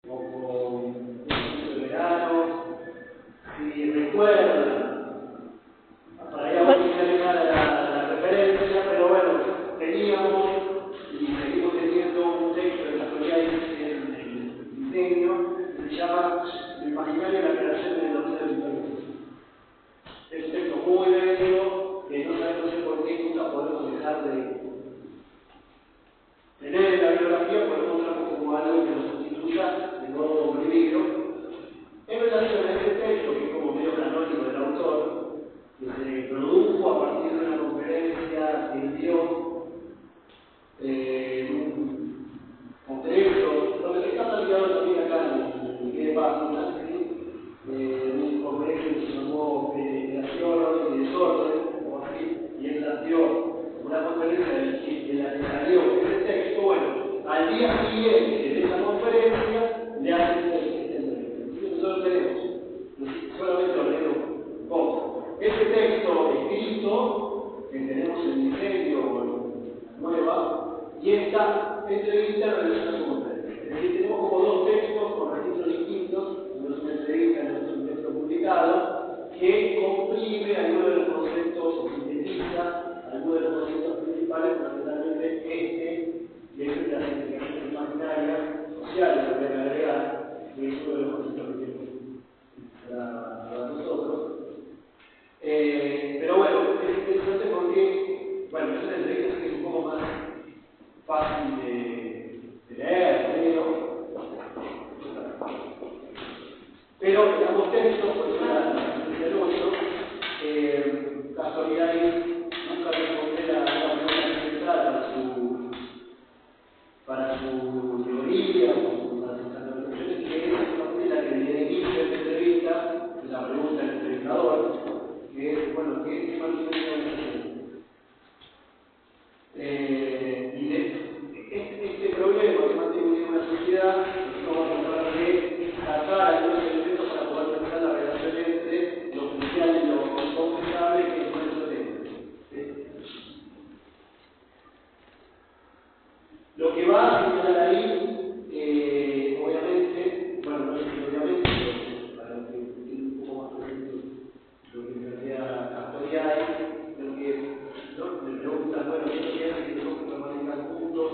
o con el verano, si recuerdan, para allá voy a llegar a la referencia, pero bueno, teníamos y seguimos teniendo un texto de la teoría en el diseño que se llama El imaginario de la creación del doctor del. Es un texto muy bello que no sabemos por qué nunca podemos dejar de tener en la bibliografía, por encontramos como algo que nos sustituya de modo comprimido. En relación a este texto, que es como medio canónico del autor, que se produjo a partir de una conferencia que dio un congreso, donde se está planteado también acá en Miguel de Página, un congreso que se llamó Creación y Desorden, o así, y él planteó una conferencia de la que salió ese texto. Bueno, al día siguiente de esa conferencia le hacen nosotros tenemos, solamente lo leo un poco. Ese texto escrito que tenemos en diseño nueva y esta entrevista relacionada con conferencia. Es decir, tenemos como dos textos con registros distintos, uno es una entrevista y otro es un texto publicado, que comprime algunos de los conceptos o sintetiza algunos de los conceptos principales, fundamentalmente este, y es de las implicaciones imaginarias sociales, lo voy a agregar, que es uno de los conceptos que tenemos para nosotros. Pero bueno, es interesante porque, bueno, es una entrevista que es un poco más fácil de leer, pero digamos textos, por ejemplo, el 8, casualidad nunca le encontré la pregunta central para su teoría o para sus interpretaciones, que es justamente la que le inicia esta entrevista, la pregunta del entrevistador, que es, bueno, ¿qué mantiene la sociedad? Y este problema que mantiene una sociedad, nosotros vamos a tratar de sacar algunos elementos para poder pensar la relación entre lo oficial y lo confesable, que es nuestro tema. Lo que va a señalar ahí, obviamente, bueno, no sé si obviamente, pero para lo que tiene un poco más presente lo que plantea Castoriadis, lo que me preguntan, bueno, ¿qué sociedad que tenemos que permanecer juntos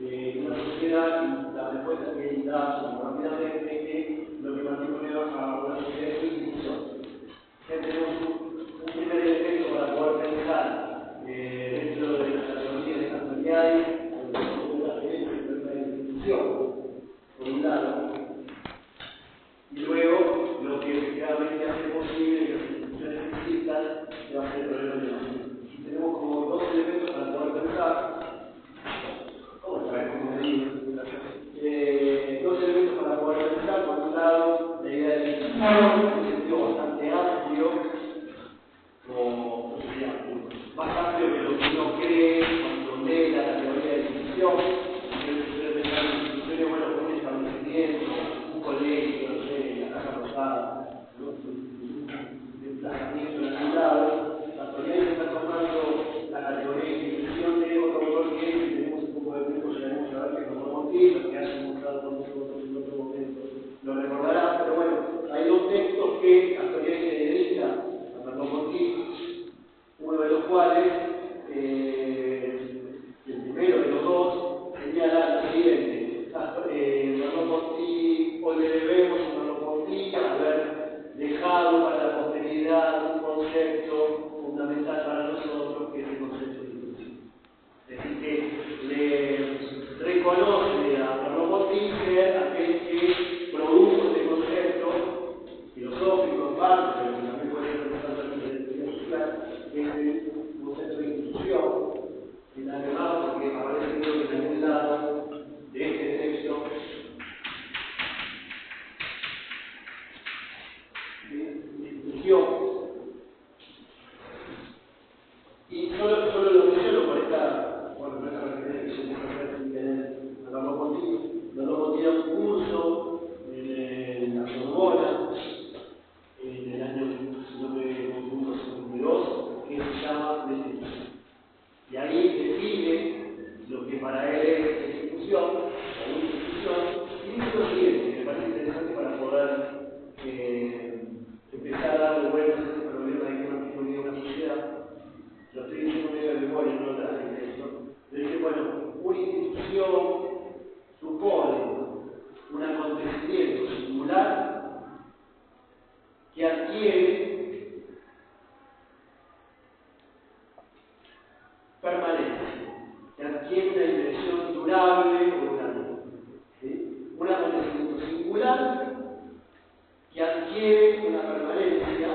en una sociedad? Y la respuesta que él da rápidamente es que lo que mantiene a una sociedad es su institución. Ya tenemos un primer elemento para poder pensar dentro de las categorías de Castoriadis, por un lado, y luego lo que realmente hace posible que las instituciones existan, que va a ser el problema de la nación. Y tenemos como dos elementos para poder pensar, otra vez como digo, dos elementos para poder pensar. Por un lado, la idea de institución, en un sentido bastante amplio, o más amplio que lo que uno cree cuando lee la categoría de institución. Bueno, un establecimiento, un colegio, no sé, la Casa Rosada, un desplazamiento en algún lado. La Castoriadis está tomando la categoría de institución de otro autor que, si tenemos un poco de tiempo, llegaremos a ver que es Ramón Monti, lo que haya mostrado con nosotros en otro momento lo recordarán. Pero bueno, hay dos textos que Castoriadis se dedica a Ramón Monti, uno de los cuales, el primero de los dos, señala lo siguiente. Merleau-Ponty, hoy le debemos a Merleau-Ponty haber dejado para la posteridad un concepto fundamental para nosotros, que es el concepto de institución. Es decir, que le reconoce a Merleau-Ponty ser aquel que produjo este concepto filosófico en parte, pero que también puede ser representado en la teoría social, que es el concepto de institución, y además porque aparece creo que en algún lado de este texto de institución. Y solo lo menciono por esta referencia que se puede hacer sin tener a Merleau-Ponty. Merleau-Ponty singular que adquiere una permanencia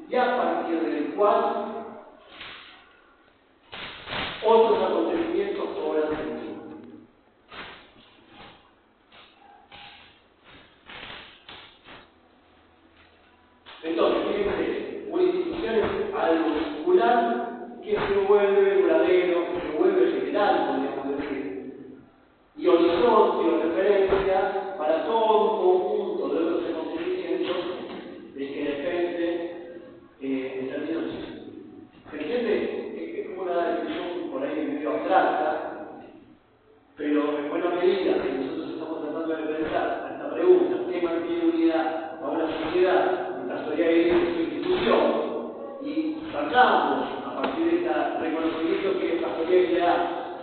y a partir del cual otros acontecimientos cobran sentido. Entonces, fíjense, una institución es algo singular que se vuelve duradero, que se vuelve general, podríamos decir, y horizonte o referencia para todo un conjunto de otros acontecimientos de que depende en términos. ¿Se entiende? Es como una definición por ahí medio abstracta, pero en buena medida, si nosotros estamos tratando de pensar a esta pregunta, ¿qué mantiene unidad a una sociedad? La sociedad es su institución, y tratamos a partir de este reconocimiento que esta sociedad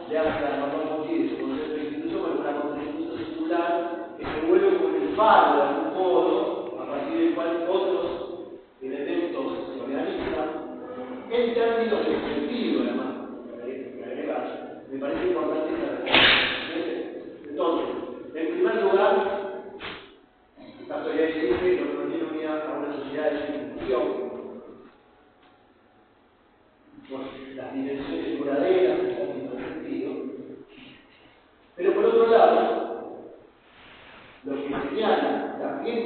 le hace a Manuel Montiel, su concepto de institución, como un acontecimiento singular que se vuelve como el faro de algún modo, a partir del cual otros elementos se organizan, en términos de sentido, además, me parece importante esa respuesta. Entonces, en primer lugar, esta teoría dice que lo que mantiene unida a una sociedad es su institución, por las dimensiones duraderas en términos de sentido. Pero por otro lado, lo que señala también,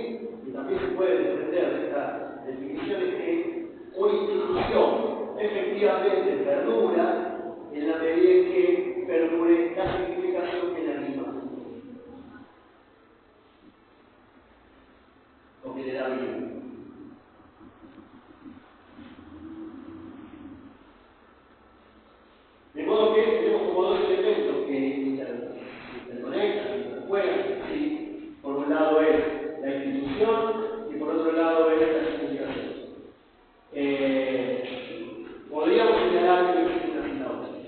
y también se puede desprender de esta definición, es que una institución efectivamente perdura en la medida en que perdure la significación que la anima o que le da vida. De modo que tenemos como dos elementos que interconectan, interjuegan, ¿sí? Por un lado es la institución y por otro lado es la significación. Podríamos señalar que existe una sinapsis.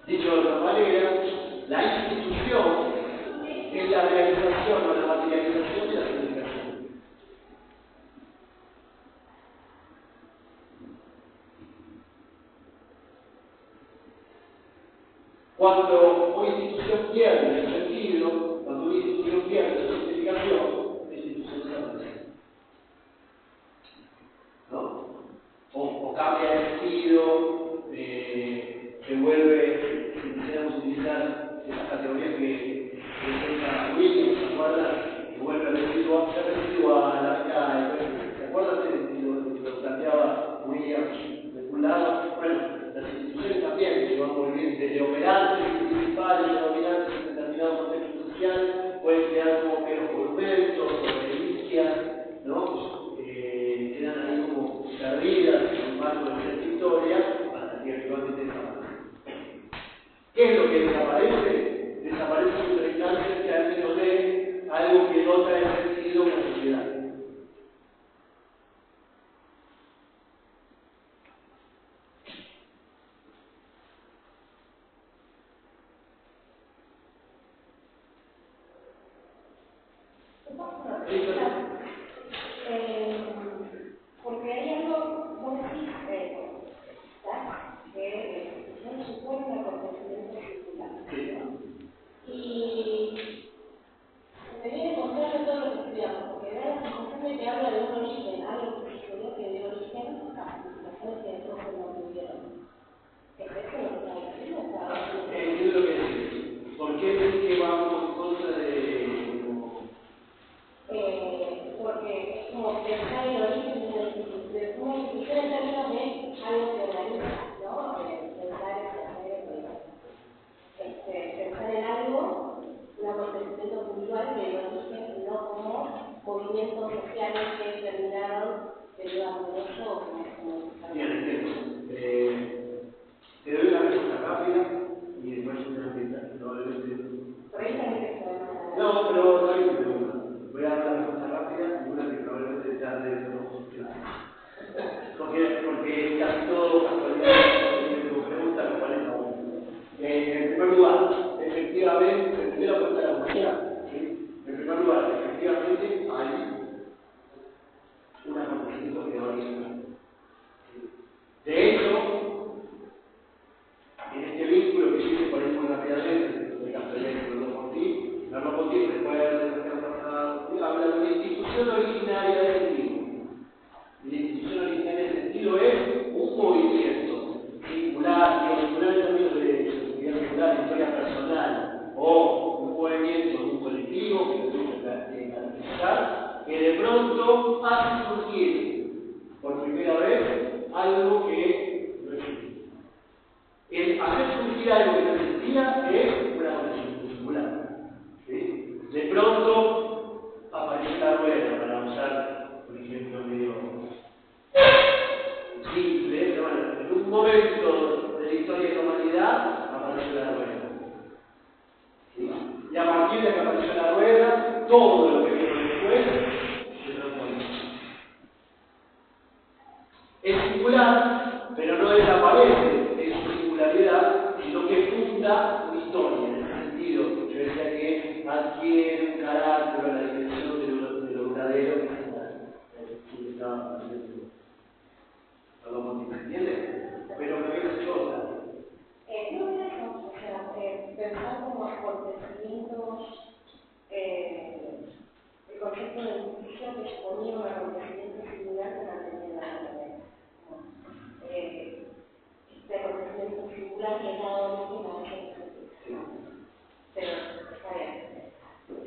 Dicho de otra manera, la institución es la realización o la materialización de la significación. Cuando una institución pierde su sentido, cuando una institución pierde su significación, la institución desaparece. ¿No? O cambia de sentido, se vuelve, si quisiéramos utilizar esas categorías que usa Williams, ¿se acuerdan? Que vuelve residual, ¿se acuerdan de lo que planteaba Williams de un lado? Bueno, las instituciones también se van volviendo de operantes principales, de dominantes en determinado contexto social, pueden crear como meros monumentos o reliquias, ¿no? Quedan ahí como perdidas en el marco de cierta historia hasta que eventualmente desaparecen. ¿Qué es lo que desaparece? Desaparece su interestancia en términos de algo que no trae sentido a una sociedad. Porque hay algo, vos decís, que no supone un acontecimiento circular. Y me viene contrario a todo lo que estudiamos, porque da la sensación de que habla de un origen, algo que sucedió que dio origen a situaciones que después se mantuvieron. ¿Es eso lo que está diciendo? Entiendo lo que decís. ¿Por qué decís que vamos en contra de...? Porque es como pensar el origen de una institución en términos de algo que organiza, ¿no? Pensar en algo, un acontecimiento puntual de origen, no como movimientos sociales que terminaron derivando de eso o como Bien, entiendo. Te doy una respuesta rápida y después una respuesta probablemente... Por ahí también te podemos... No, pero no hay una pregunta. Voy a dar una respuesta rápida y una que probablemente tarde de no porque casi todo casualidad me pregunta lo cual es aún. En primer lugar, efectivamente, en primera pregunta de la humanidad, ¿sí? En primer lugar, efectivamente hay un acontecimiento que origen. De hecho, en este vínculo que yo hice por ahí muy rápidamente, de Castellón Rousseau hace surgir por primera vez algo que no existe. El hacer surgir algo que no existía es una condición singular. ¿Sí? De pronto aparece la rueda, para usar un ejemplo medio simple, pero bueno, en un momento de la historia de la humanidad apareció la rueda. ¿Sí? Y a partir de que apareció la rueda, todo lo que vino después se transformó. Es singular, pero no desaparece en su singularidad, sino que funda una historia. En ese sentido, yo decía que adquiere un carácter a la dimensión de lo duradero que está perdón, ¿me entiendes? Pero me quedo chosa. No es eso, o sea, pensar como acontecimientos, el concepto de justicia que exponía un acontecimiento singular que mantenía la naturaleza. Este acontecimiento singular que cada uno tiene la justicia. Pero está bien.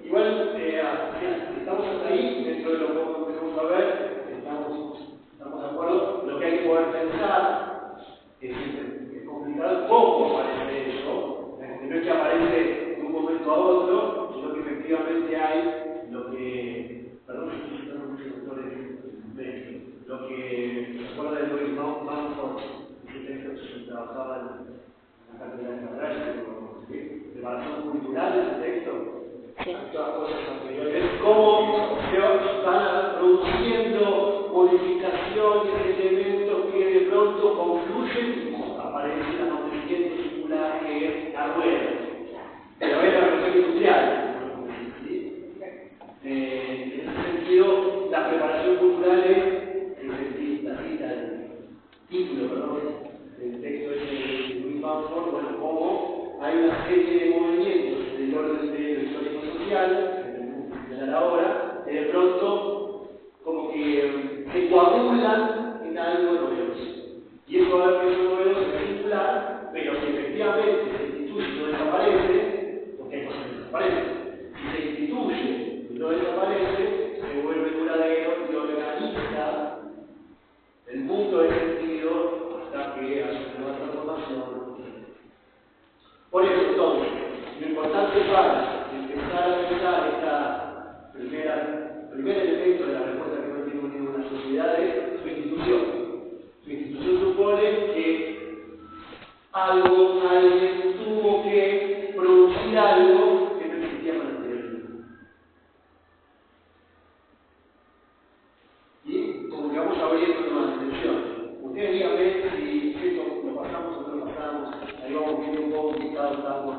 Igual, si estamos hasta ahí, dentro de lo poco que empezamos a ver, estamos de acuerdo. Lo que hay que poder pensar es complicado cómo aparece eso, porque no es que aparece de un momento a otro, sino que efectivamente hay lo que, perdón si estoy citando muchos autores de lo que se acuerda de Louis Mumford, ese texto que trabajaba en la cátedra de Cabrera, preparación cultural de ese texto. Todas cosas anteriores, cómo se van produciendo modificaciones, elementos que de pronto confluyen y aparece el acontecimiento singular que es la rueda. Pero es la revolución industrial. ¿Sí? En ese sentido, la preparación cultural es la cita del título, perdón, del texto de Louis Mumford, bueno, cómo hay una serie de movimientos del orden de lo histórico-social, que tenemos ahora, que de pronto como que se coagulan en algo novedoso. Y eso novedoso es singular, pero si efectivamente se instituye y no desaparece, porque hay cosas que desaparecen, si se instituye y no desaparece, se vuelve duradero y organiza el mundo de sentido hasta que haya una nueva transformación. Por eso, entonces, lo importante para empezar a pensar primer elemento de la respuesta que no tiene ninguna sociedad es su institución. Su institución supone que alguien tuvo que producir algo que no existía para anteriormente. Y como que vamos abriendo nuevas dimensiones. Ustedes díganme si esto lo pasamos o no lo pasamos, ahí vamos viendo un poco qué estado estamos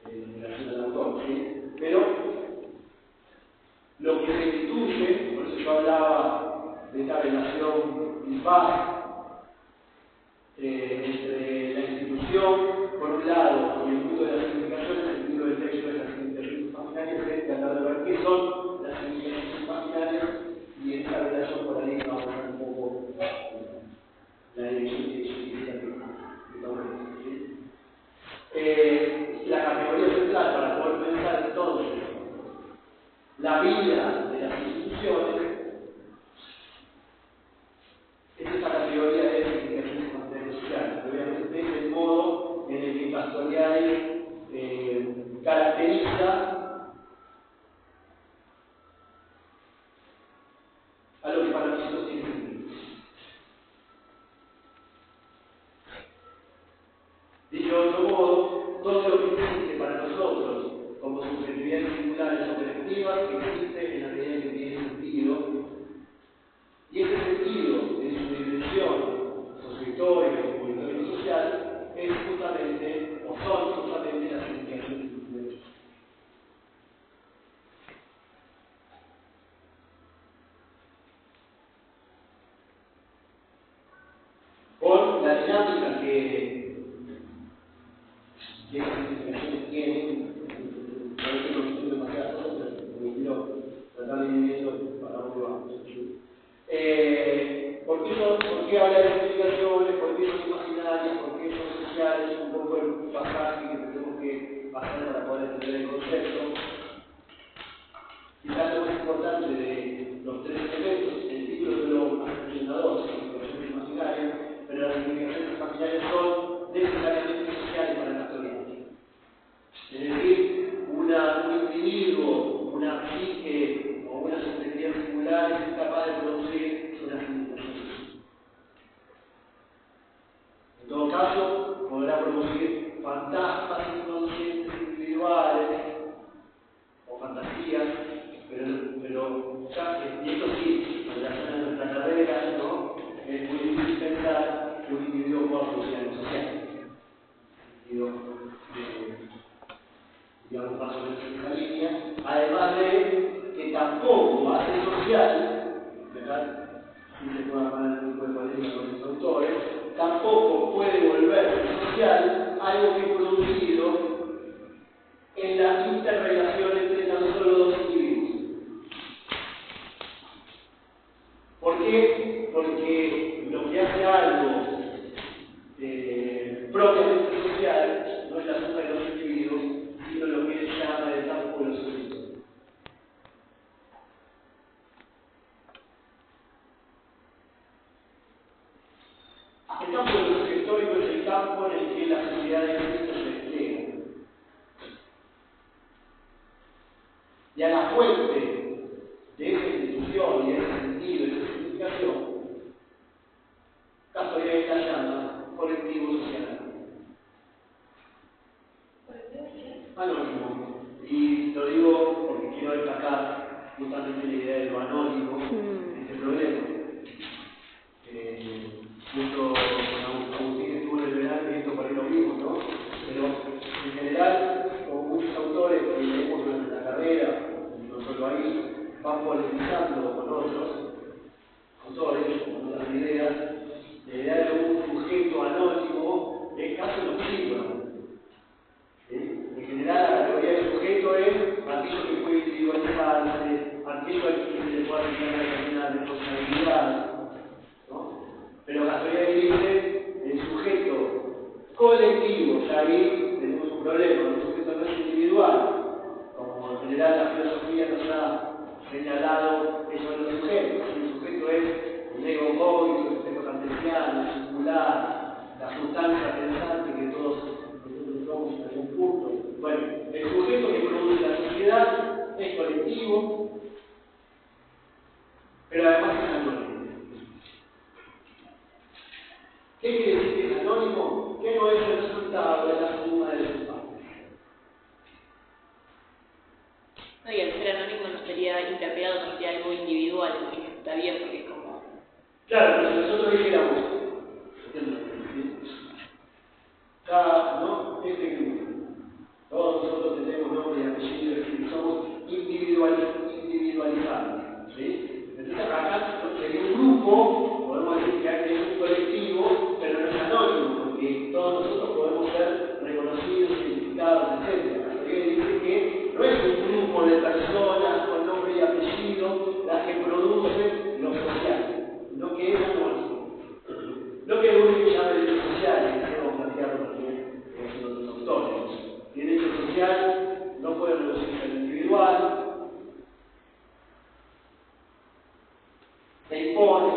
en relación al autor, ¿sí? Pero lo que se instituye, por eso yo hablaba de esta relación dispar entre la institución, por un lado, y el mundo de las significaciones, el mundo del texto de las significaciones imaginarias, es tratar de ver qué son las significaciones imaginarias, y en esta relación por ahí vamos a ver un poco la dirección que estamos viendo. La categoría central para poder pensar entonces la vida de las instituciones es esta categoría de significaciones imaginarias sociales. Obviamente es el modo en el que Castoriadis caracteriza a lo que para nosotros tiene sentido. Dicho de otro modo, todo lo que existe para nosotros como subjetividades singulares o colectivas existe en la medida en que tiene sentido, y ese sentido en su dimensión sociohistórica o histórico-social es justamente, o son justamente las significaciones individuales. Por la dinámica que esas significaciones tienen, a veces no estoy demasiado, pero quiero tratar de ir viendo para dónde vamos. ¿Por qué habla de significaciones? ¿Por qué son imaginarias? ¿Por qué son sociales? Un poco el pasaje que tenemos que pasar para poder entender el concepto. Quizás lo más importante de los tres elementos. El título es lo más presentador, significaciones imaginarias, pero las significaciones familiares son necesariamente sociales para la historia. Es decir, un individuo, una psique o una subjetividad singular es capaz de producir una significación. En todo caso, podrá producir fantasmas inconscientes individuales o fantasías, pero ya, y esto sí, en relación a nuestra carrera, ¿no? Es muy difícil pensar que un individuo pueda producir algo social. Digamos, más o menos en esa línea, además de que tampoco hace social, ¿verdad? Si se puede armar el grupo de polémica con los autores, tampoco puede volverse social algo que es producido en la interrelación entre tan solo dos individuos. ¿Por qué? Porque lo que hace algo propiamente social no es la suma de los individuos, sino lo que él llama el campo de los sujetos. El campo de los históricos es el campo en el que la sociedad existe se despliega. Y a la fuente de esa institución y de ese sentido, de esa significación, Castoriadis la llama colectivo social anónimo. Y lo digo porque quiero destacar justamente la idea de lo anónimo en este problema. Justo Agustín estuvo en el verano y esto por ahí lo vimos, ¿no? Pero en general, como muchos autores que leemos durante la carrera, no solo ahí, van polemizando con otros autores, con otras ideas, la idea de un sujeto anónimo es casi un símbolo. En general, la categoría de sujeto es aquello que puede individualizarse, aquello al que se le puede asignar una determinada responsabilidad, ¿no? Pero Castoriadis dice el sujeto colectivo, ya ahí tenemos un problema, el sujeto no es individual, como en general la filosofía nos ha señalado eso de los sujetos. El sujeto es el ego código, el sujeto cartesiano, el singular, la sustancia pensante que todos nosotros somos en algún punto. Bueno, el sujeto que produce la sociedad es colectivo, pero además es anónimo. ¿Qué quiere decir que es anónimo? Que no es el resultado de la suma de sus partes. No, y al ser anónimo no sería interpretado, no sería algo individual, que está bien porque es como... Claro, pero si nosotros dijéramos, ¿no? Este grupo, todos nosotros tenemos nombre y apellido, es decir, somos individualizables, ¿sí? Entonces acá sería un grupo, podemos decir que hay un colectivo, pero no es anónimo, porque todos nosotros podemos ser reconocidos, identificados, etc. Castoriadis dice que no es un grupo de personas con nombre y apellido las que producen lo social, sino que es anónimo. No que uno que llame derecho social, y queremos plantearlo también en los autores. El derecho social no puede reducirse al individual, se impone a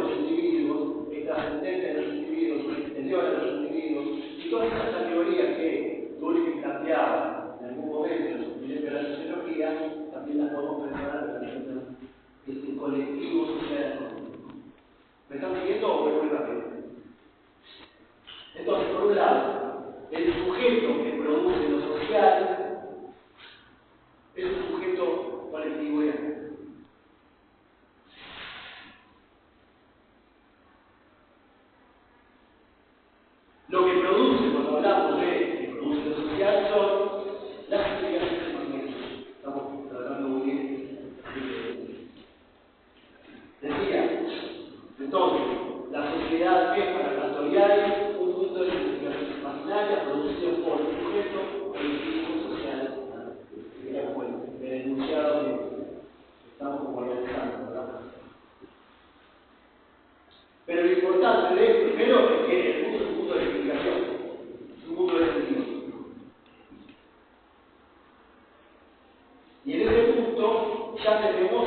los individuos, es trascendente a los individuos, es exterior a los individuos, y todas esas categorías que Durkheim planteaba en algún momento en su proyecto de la sociología, también las podemos pensar en relación a este colectivo social económico. ¿Me están siguiendo o voy muy rápido? Entonces, por un lado, el sujeto que produce lo social es un sujeto colectivo y anónimo. Lo que produce, cuando hablamos de que produce lo social, son las explicaciones imaginarias. Estamos tratando muy bien. Decía, entonces, la sociedad es para Castoriadis un mundo de explicaciones imaginarias producidos por un sujeto colectivo social. Era como el enunciado que estamos como organizando, ¿verdad? Pero lo importante de esto, primero, es que el mundo es un mundo de explicación, es un mundo de sentido. Y en ese punto ya tenemos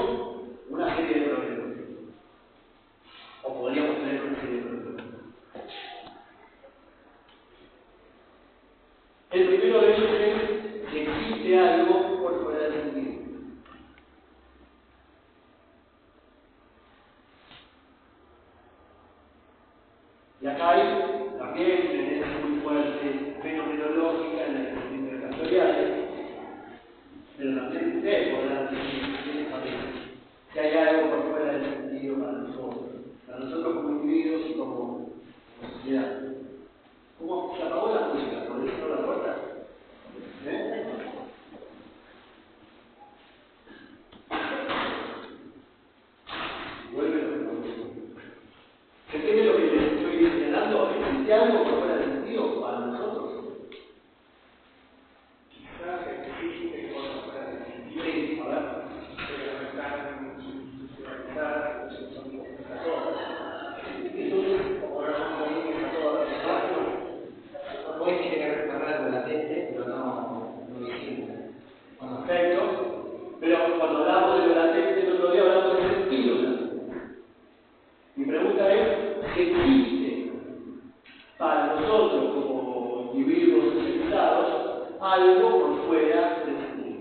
algo por fuera del sentido.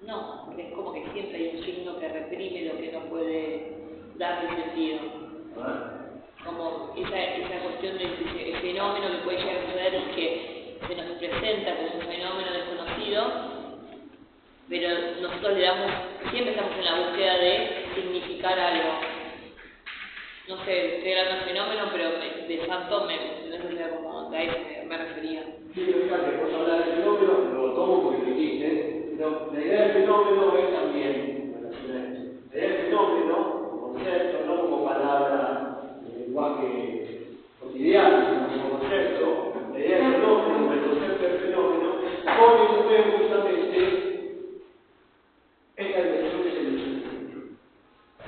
No, porque es como que siempre hay un signo que reprime lo que no puede darle sentido. Como esa cuestión del fenómeno que puede llegar a suceder y que se nos presenta como un fenómeno desconocido, pero nosotros le damos, siempre estamos en la búsqueda de significar algo. No sé, estoy hablando de fenómeno, pero de santo no sé si como a eso me refería. Sí, pero fíjate, vos hablar del fenómeno, lo tomo porque lo dijiste, pero la idea del fenómeno es también relación a esto. La idea del fenómeno, como concepto, no como palabra de lenguaje cotidiano, sino como concepto, la idea del fenómeno, el concepto del fenómeno, pone en juego justamente esta dimensión que se menciona.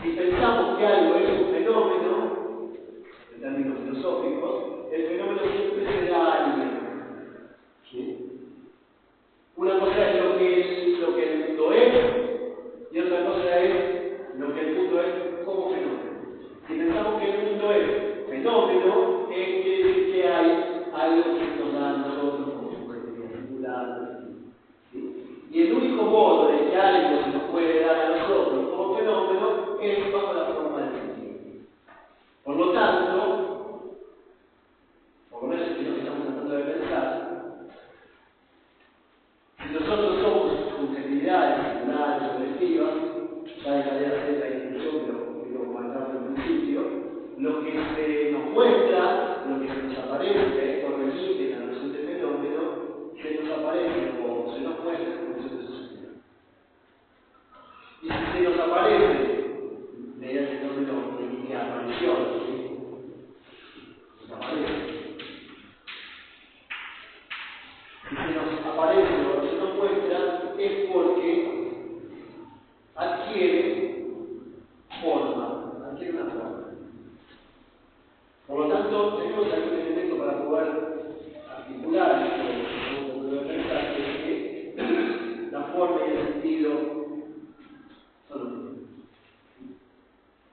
Si pensamos que algo es un fenómeno, en términos filosóficos, el fenómeno siempre será alguien. ¿Sí? Una cosa es lo que el mundo es, y otra cosa es lo que el mundo es como fenómeno. Si pensamos que el mundo es fenómeno, quiere decir que hay algo que nos da a nosotros como subjetividad singular. ¿Sí? Y el único modo de que algo se nos puede dar a nosotros como fenómeno es bajo la forma del sentido. Por lo tanto, por lo menos es lo que estamos tratando de pensar, si nosotros somos subjetividades singulares, objetivas, ya dejaré de hacer la distinción, pero quiero marcarlo en principio, lo que se nos muestra, lo que se nos aparece, por remite a la noción de fenómeno, se nos aparece o se nos muestra en función de su sentido. Y si se nos aparece, de ahí el fenómeno de aparición, ¿sí? Nos aparece. Si se nos aparece o se nos muestra, es porque adquiere forma, adquiere una forma. Por lo tanto, tenemos algún elemento para poder articular esto que voy a pensar, que es que la forma y el sentido son lo mismo.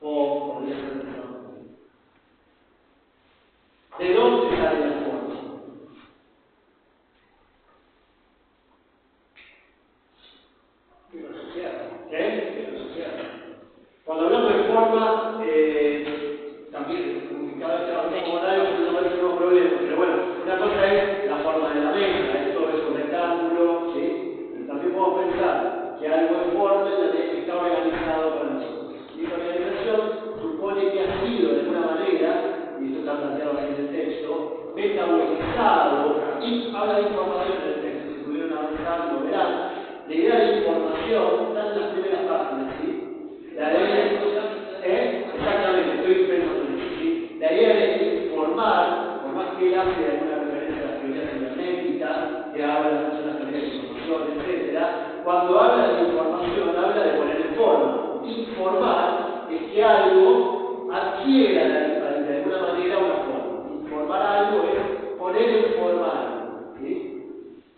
O podría ser pensado. ¿De dónde sale la forma? De la sociedad. ¿Qué? De la sociedad. Cuando hablamos de forma, también, como que cada vez que hablamos con algo se nos aparecen nuevos problemas, pero bueno, una cosa es la forma de la mesa, esto es un rectángulo, ¿sí? Pero también podemos pensar que algo es forma en la medida que está organizado para nosotros. Y esta organización supone que ha sido de alguna manera, y esto está planteado aquí en el texto, metabolizado, y habla de información en el texto, si pudieron avanzar lo verán. La idea de información está en las primeras páginas, ¿sí? La idea exactamente, estoy pensando en eso, ¿sí? La idea de informar, por más que él hace alguna referencia a las teorías cibernéticas, que habla de las teorías de información, etc., cuando habla de información, habla de poner en forma. Informar es que algo adquiera de alguna manera una forma. Informar algo es poner en forma algo, ¿sí?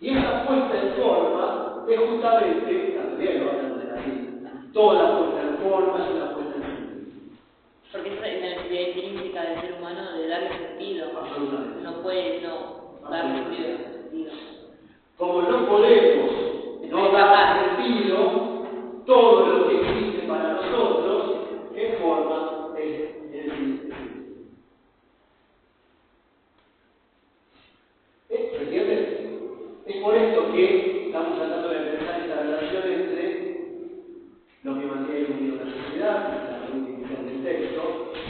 Y esa puesta en forma es justamente, la teoría lo hablan de así, toda puesta en forma es una puesta en sentido. Porque esa es la necesidad intrínseca del ser humano de darle sentido. Absolutamente. No puede no darle sentido. Como no podemos no dar sentido, todo lo que existe para nosotros es forma, es decir, ¿se entiende? Es por esto que estamos tratando de pensar esta relación entre lo que mantiene unido la sociedad, la pregunta inicial del texto,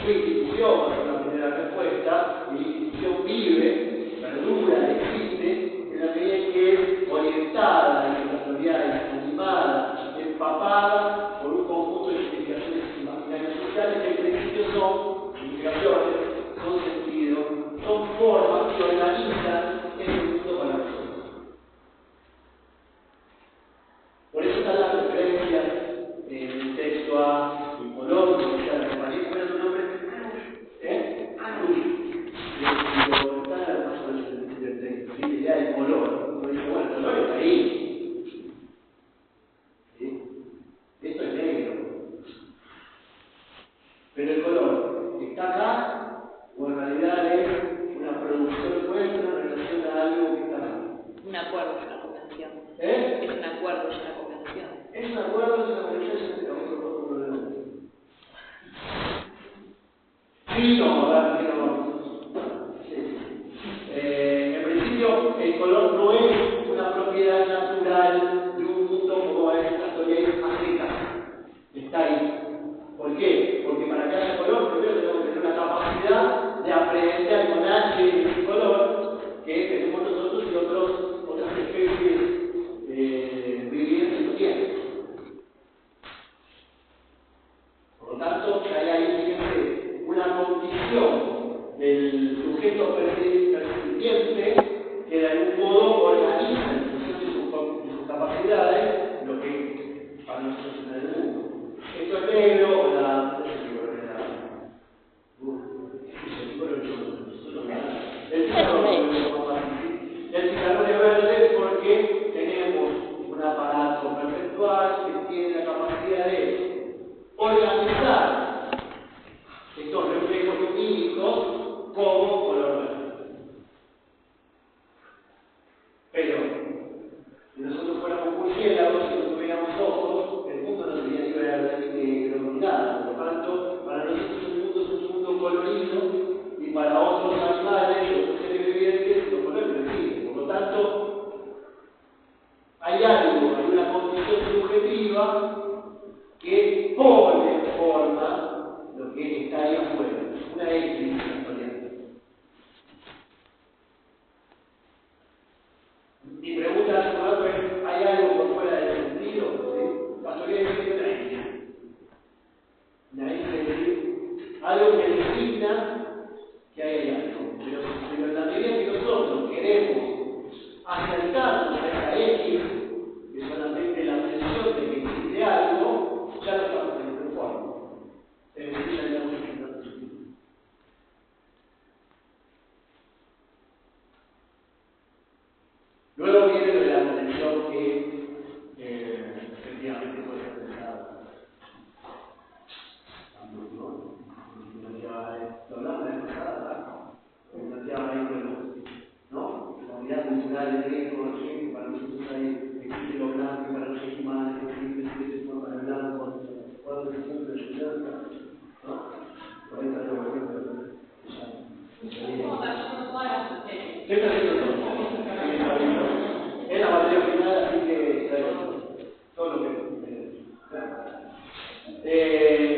su institución, va a ser la primera respuesta, y la institución vive, perdura, existe, en la medida en que es orientada, dictatorial, animada, empapada por un conjunto de significaciones imaginarias sociales que en principio son significaciones, son sentidos, son formas que organizan el mundo para nosotros. Por eso están las referencias en el texto a el color, como decía la compañía, ¿cuál es su nombre? Anush. Pero está más o menos en el principio del texto, ¿sí? La idea del color. Uno dice, bueno, el color está ahí. ¿Sí? Esto es negro. Pero el color está acá, o en realidad es me acuerdo de la conversación de otro. Sí, no, ¿verdad? Sí. En principio, el color no es una propiedad natural de un mundo como es la teoría África. Está ahí. ¿Por qué? Porque para que haya color, primero tenemos que tener una capacidad de aprender con H ese color que tenemos nosotros y otras especies vivientes no tienen. Por lo tanto, hay ahí siempre una condición del sujeto percipiente que de algún modo organiza en función de sus capacidades lo que para nosotros es el mundo. Esto es negro o la... El pizarrón es verde porque tenemos un aparato perceptual que tiene la capacidad de organizar estos reflejos lumínicos como color verde. Pero, si nosotros fuéramos murciélagos y no tuviéramos ojos, el mundo no sería ni verde ni negro ni nada. Por lo tanto, para nosotros el mundo es un mundo colorido y para otros animales o otros seres vivientes los colores no existen. Por lo tanto, hay algo, hay una condición subjetiva que pone en forma lo que está ahí afuera. Una X factorial. Mi pregunta es, ¿hay algo por fuera del sentido? ¿Sí? Factorial es una X. Una X es decir, algo que designa que hay algo. Pero en la medida que nosotros queremos acercarnos a esa X, que solamente la mención de que existe algo, ya lo estamos teniendo en forma. Es decir, ya estamos teniendo sentido. Luego viene lo de la contención que efectivamente puede ser pensada. Lo hablamos la vez pasada, planteaba ahí, ¿no? La unidad cultural de riesgo, que para nosotros existe lo blanco, para los animales existe para el blanco, cuando se siente la lluvia, ¿no? Por ahí está lo bueno, ¿qué está haciendo todo? Es la materia final, así que todo lo que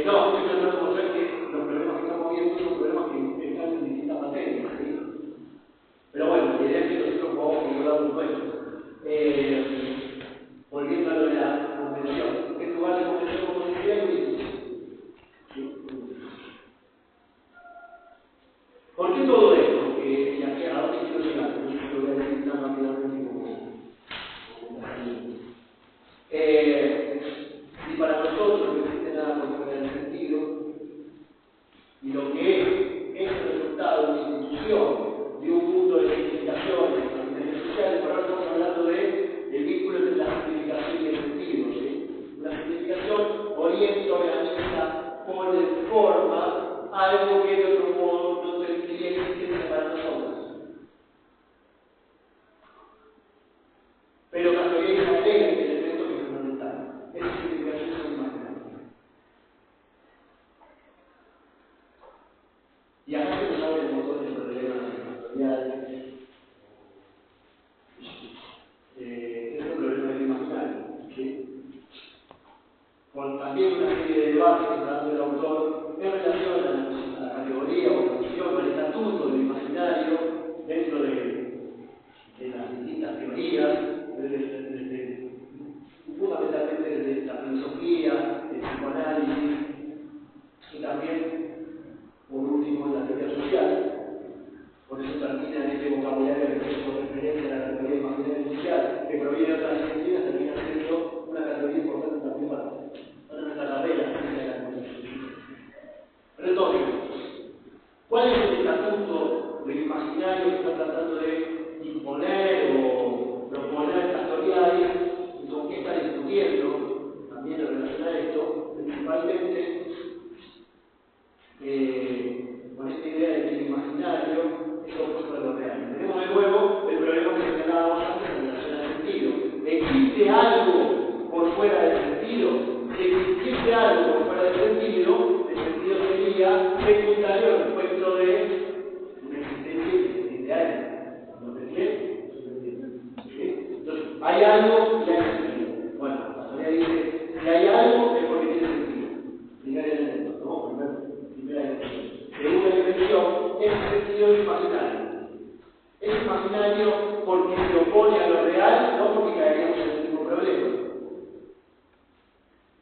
no, estoy tratando de mostrar que los problemas que estamos viendo son problemas que están en distintas materias, ¿sí? Pero bueno, la idea es que nosotros podamos dar un cuento. Volviendo a lo de la convención. En lugar de convención como decía, hay una institución. ¿Sí? ¿Por qué todo esto? Y aquí a dónde quiero llegar, lo voy a decir tan rápidamente como si para nosotros no existe nada por fuera del sentido, y lo que es el resultado de una institución, de un mundo de significaciones, de imágenes sociales, por ahora estamos hablando del vínculo entre la significación y el sentido. ¿Sí? Una significación orienta, organiza, pone en forma algo que de otro modo no tendría existencia para nosotros. Pero Castellano agrega este elemento que es fundamental. Esas significaciones son imaginarias. Y acá se nos abre un montón de problemas factoriales. Es un problema del imaginario. ¿Sí? Con también una serie de debates que está dando el autor en relación a la categoría o la noción o el estatuto del imaginario dentro de las distintas teorías, fundamentalmente desde la filosofía, el psicoanálisis y también, por último, la teoría social. Por eso termina en este vocabulario que hacemos referencia a la categoría imaginaria social, que proviene de otras disciplinas, termina siendo una categoría importante también para nuestra carrera, de la comunicación. Pero entonces, ¿cuál es el estatuto del imaginario que está tratando de imponer o proponer Castoriadis y con qué está discutiendo también en relación a esto, principalmente con esta idea de que el imaginario es opuesto a lo real? Tenemos de nuevo el problema que señalábamos antes en relación al sentido. ¿Existe algo por fuera del algo y hay sentido. Bueno, la teoría dice, si hay algo es porque tiene sentido. Primer elemento, ¿no? Primera dimensión. Segunda dimensión, ese sentido es imaginario. Es imaginario porque se opone a lo real, no porque caeríamos en el mismo problema.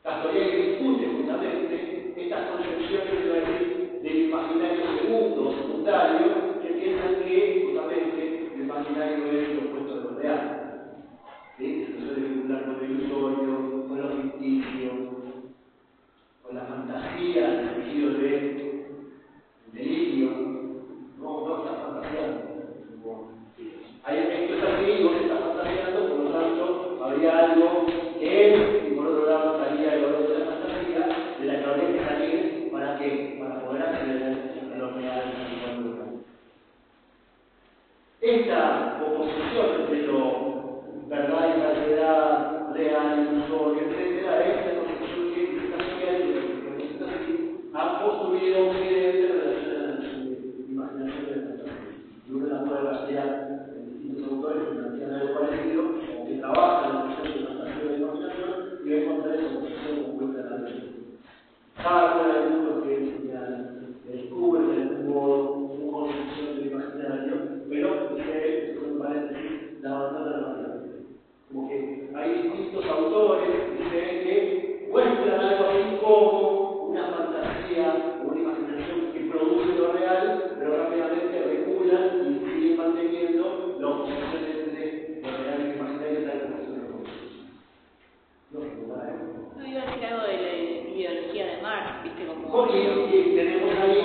Castoriadis discute justamente estas concepciones del imaginario segundo o secundario que piensan que justamente el imaginario es lo opuesto a lo real. ¿Sí? Se suele vincular con el ilusorio, con lo ficticio, con la fantasía, en el sentido de delirio. No está fantaseando. Esto es así, vos estás fantaseando, por lo tanto, habría algo que es, y por otro lado estaría el valor de la fantasía, de la que habría que salir, ¿para qué? Para poder acceder a lo real, a lo real. Esta oposición entre lo verdad y falsedad, real, ilusorio, etc., es la concepción que ha construido un cliente en relación a su imaginación de la fantasía. Y uno la puede rastrear en distintos autores que plantean algo parecido, o que trabajan en el proceso de fantasía de imaginación, y va a encontrar esa oposición oculta en la realidad. Sartre, hay algunos que descubren de algún modo una concepción del imaginario, pero dice él, con paréntesis, la abandona rápidamente. Como que hay distintos autores, dice él, que muestran algo así como una fantasía o una imaginación que produce lo real, pero rápidamente reculan y siguen manteniendo la oposición entre lo real y lo imaginario tal como se lo conoce. No iba a decir algo de la ideología de Marx, ¿viste? Como porque tenemos ahí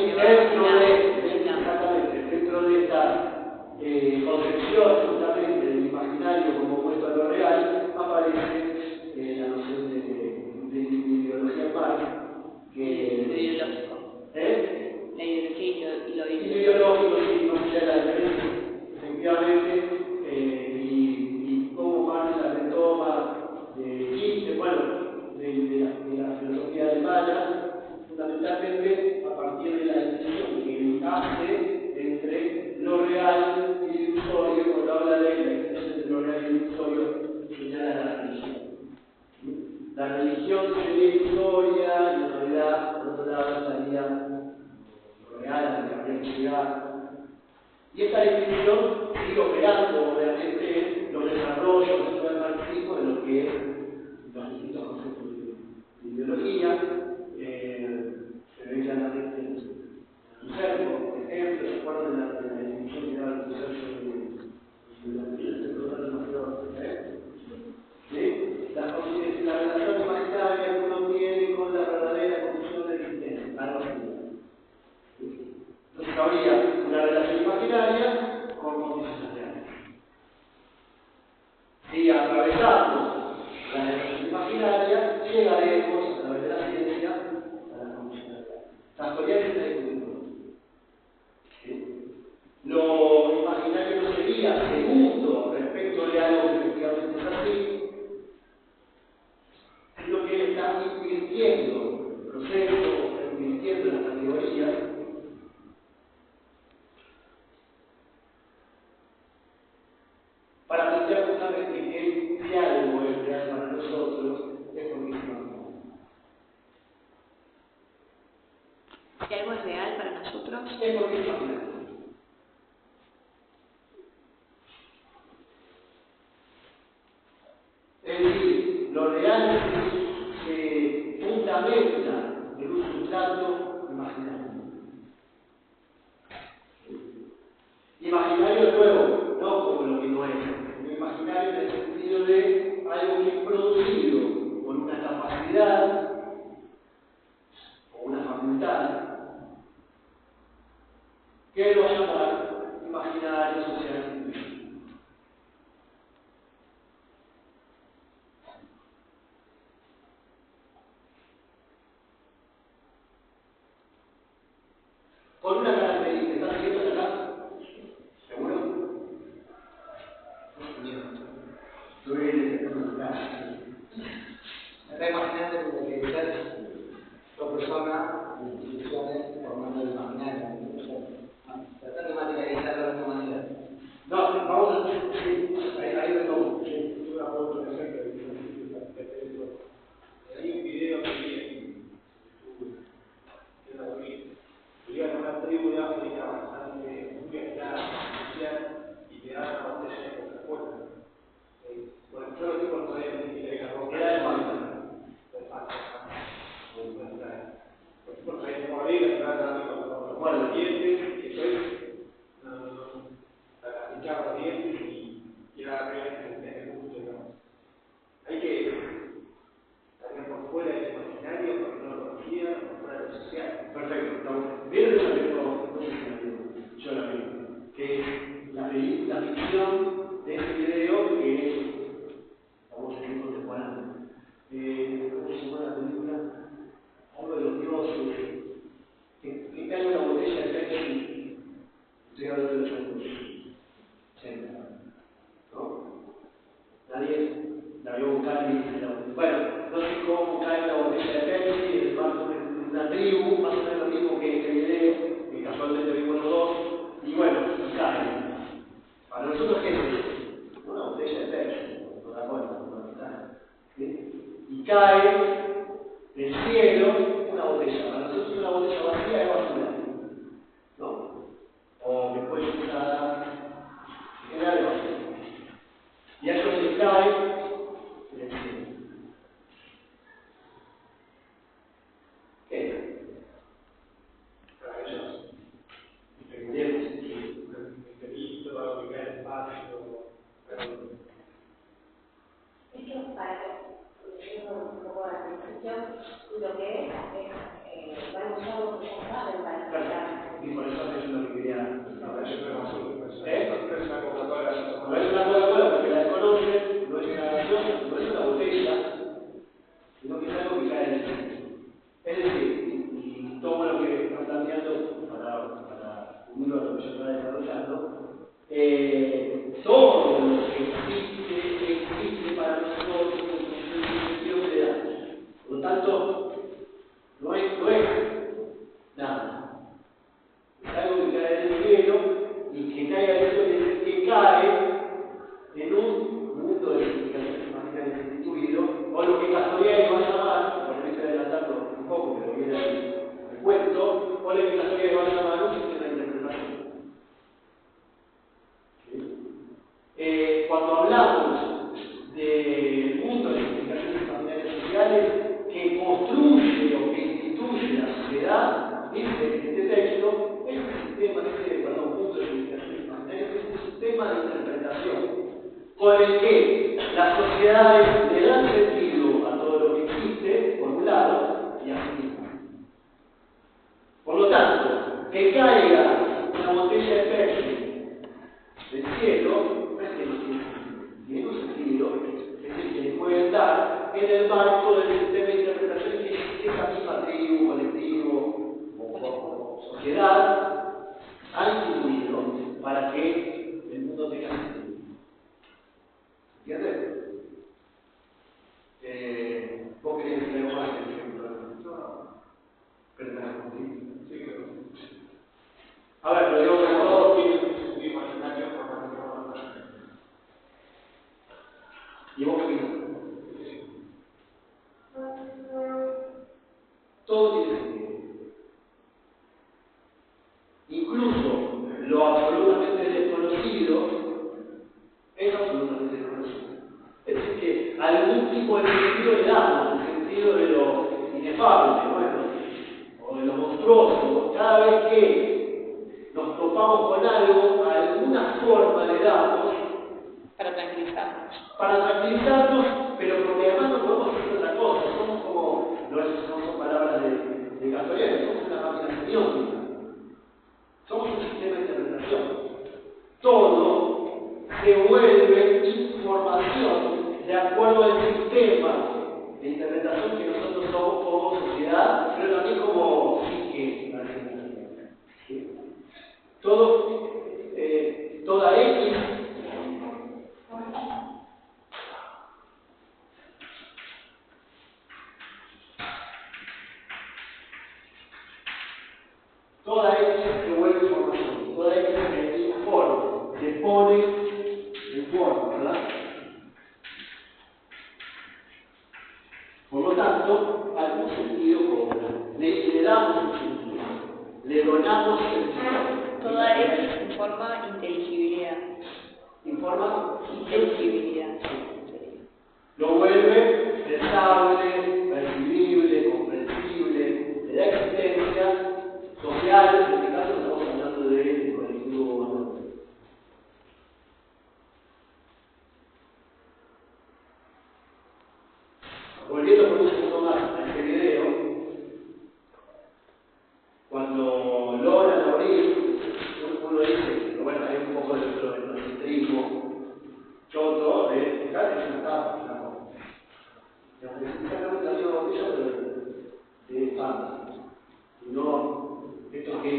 dentro de esta concepción justamente del imaginario como opuesto a lo real, aparece la noción de ideología de Marx, que lo ideológico. La ideología y lo ideológico, sí, más allá de la diferencia, efectivamente, y cómo Marx la retoma de la filosofía alemana, fundamentalmente a partir de la distinción que él hace entre lo real y el ilusorio. Cuando habla de la distinción entre lo real y el ilusorio, señala la religión. La religión sería ilusoria y en realidad, por otro lado, estaría lo real a lo que habría que llegar. Y esta distinción sigue operando, obviamente, en los desarrollos dentro del marxismo de lo que es los distintos conceptos de ideología. Se ve claramente en Husserl, por ejemplo, ¿se acuerdan de la definición que daba el Husserl sobre la ideología? ¿Sí? La relación imaginaria que uno tiene con la verdadera condición de existencia, algo así. Entonces habría una relación imaginaria con condiciones reales. Si atravesamos la relación imaginaria, llegaremos a través de la ciencia a las condiciones reales. Castoriadis está discutiendo. Lo imaginario no sería segundo respecto de algo que efectivamente es así, sino que él está invirtiendo el proceso, invirtiendo las categorías, para plantear justamente que si algo es real para nosotros, es porque es imaginario. Si algo es real para nosotros, Es porque es imaginario. Es decir, lo real se fundamenta en un sustrato imaginario. Imaginario de nuevo, no como lo que no es, sino imaginario en el sentido de algo que es producido con una capacidad o una facultad que lo va a llamar imaginario social. Con una característica, ¿están siguiendo hasta acá? ¿Seguro? Me está imaginando como que ser dos personas, instituciones, formando el imaginario. Tratar de materializarlo de alguna manera. No, vamos a hacer, sí, ahí retomo, sí, una pregunta. cepillar los dientes y era realmente en el gusto, digamos. Hay que salir por fuera del imaginario porque no lo conocía, por fuera de lo social. Perfecto, estamos. ¿Vieron esa película? No sé si la vieron, yo la vi, que es la ficción de ese video que es, vamos a decir, contemporáneo. ¿Cómo se llama la película? Algo de los dioses, que cae una botella de Pepsi. Estoy hablando de los años 80, ¿no? Nadie la vio buscar y dice, bueno, no sé cómo cae una botella de Pepsi en el marco de una tribu, más o menos lo mismo que este video, que casualmente vimos los dos, y bueno, y cae. Para nosotros, ¿qué es eso? Una botella de Pepsi, Coca-Cola, ¿sí? Y cae del cielo una botella. Para nosotros una botella vacía es basura, ¿no? O que puede ser usada en general es basura. Y a eso se cae del cielo. ¿Qué? Maravilloso. Entendemos. Meteorito, algo que cae en el patio, Esto para yendo un poco a la descripción, lo que es van a usar lo que ya saben para explicar. Y por eso es lo que quería. no, pero yo creo que azul, no es una Coca-Cola, No es una Coca-Cola porque la desconocen, no es una gaseosa, no es una botella, sino que es algo que cae del cielo. Es decir, y tomo lo que están planteando para unirlo a lo que yo estaba desarrollando, todo lo que existe para nosotros es un sentido que le da. Por lo tanto, no es nada. Es algo que cae del cielo y que caiga del cielo quiere decir que cae en un mundo de significaciones imaginarias instituido, o lo que Castoriadis va a llamar, por estoy adelantando un poco, pero viene el cuento, o lo que Castoriadis va a llamar un sistema de interpretación. ¿Sí? Cuando hablamos del mundo de significaciones imaginarias sociales que construye o que instituye la sociedad, dice este texto, es un sistema, mundo de significaciones imaginarias, es un sistema de interpretación con el que las sociedades le dan sentido a todo lo que existe, por un lado, y a sí mismo. Por lo tanto, que caiga una botella de Pepsi del cielo, no es que no tiene sentido, tiene un sentido, es el que le pueden dar en el marco del sistema de interpretación que esa misma tribu, colectivo o sociedad ha instituido para que el mundo tenga sentido. ¿Entiendes? ¿Vos querés decir algo más? No. Pero te respondí. sí, creo. A ver, lo digo de modo. Todos tienen un imaginario por lo que no. ¿Y vos qué opinas? Todo tiene sentido. Incluso lo absolutamente desconocido es absolutamente desconocido. Es decir, que algún tipo de sentido le damos, el sentido de lo inefable, bueno, o de lo monstruoso. Cada vez que nos topamos con algo, alguna forma le damos para tranquilizarnos. Para tranquilizarnos, pero porque además no podemos hacer otra cosa. Somos como, no son palabras de Castoriadis, somos una máquina semiótica. Somos un sistema de interpretación. Todo se vuelve información de acuerdo al sistema de interpretación que nosotros somos como sociedad, pero también como psique. ¿Sí? Toda X se vuelve información, toda X se informa, se pone en forma, ¿verdad? Por lo tanto, algún sentido cobra. Le damos un sentido, le donamos sentido. Toda X informa inteligibilidad. Informa Inteligibilidad. Lo vuelve pensable, percibible, comprensible, le da existencia social, en este caso estamos hablando del colectivo humano. volviendo por un segundo más a este video, cuando logran abrir, uno dice, pero bueno, hay un poco de etnocentrismo choto de acá es una tapa, digamos, es exactamente la misma botella, pero de Fanta. Y no, esto que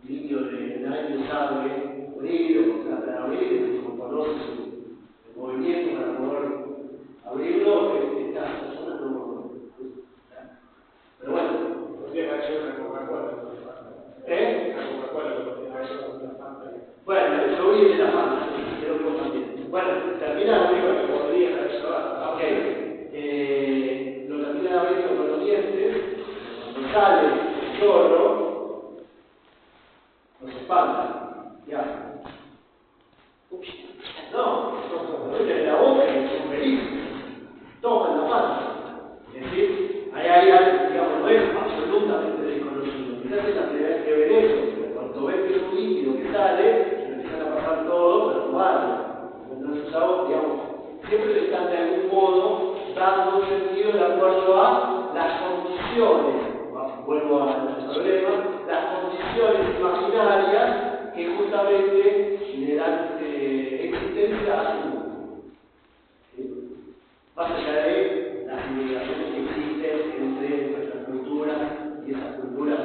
un niño de nadie sabe abrir o trata de abrir, como conoce el movimiento para poder abrirlo, estas personas no. Pero bueno. Podría haber sido una Coca-Cola. Una Coca-Cola, podría haber sido una Fanta. Bueno, yo vi de la Fanta, creo que vos también. Bueno, termina Digo que podrían haber sido. Ok. Lo terminan abriendo con los dientes, cuando sale el chorro, los espantan. ¿Qué hacen? No, lo meten en la boca y son felices. Toman la pata. Es decir, ahí hay algo, digamos, no es absolutamente desconocido. Quizás es la primera vez que ven eso, pero cuando ven que es un líquido que sale, se empiezan a pasar todo para probarlo. Entonces usamos, digamos, siempre están de algún modo dando sentido de acuerdo a las condiciones, vuelvo al problema, las condiciones imaginarias que justamente le dan existencia a su mundo. ¿Sí? Más allá de las civilizaciones que existen entre nuestras culturas y esas culturas,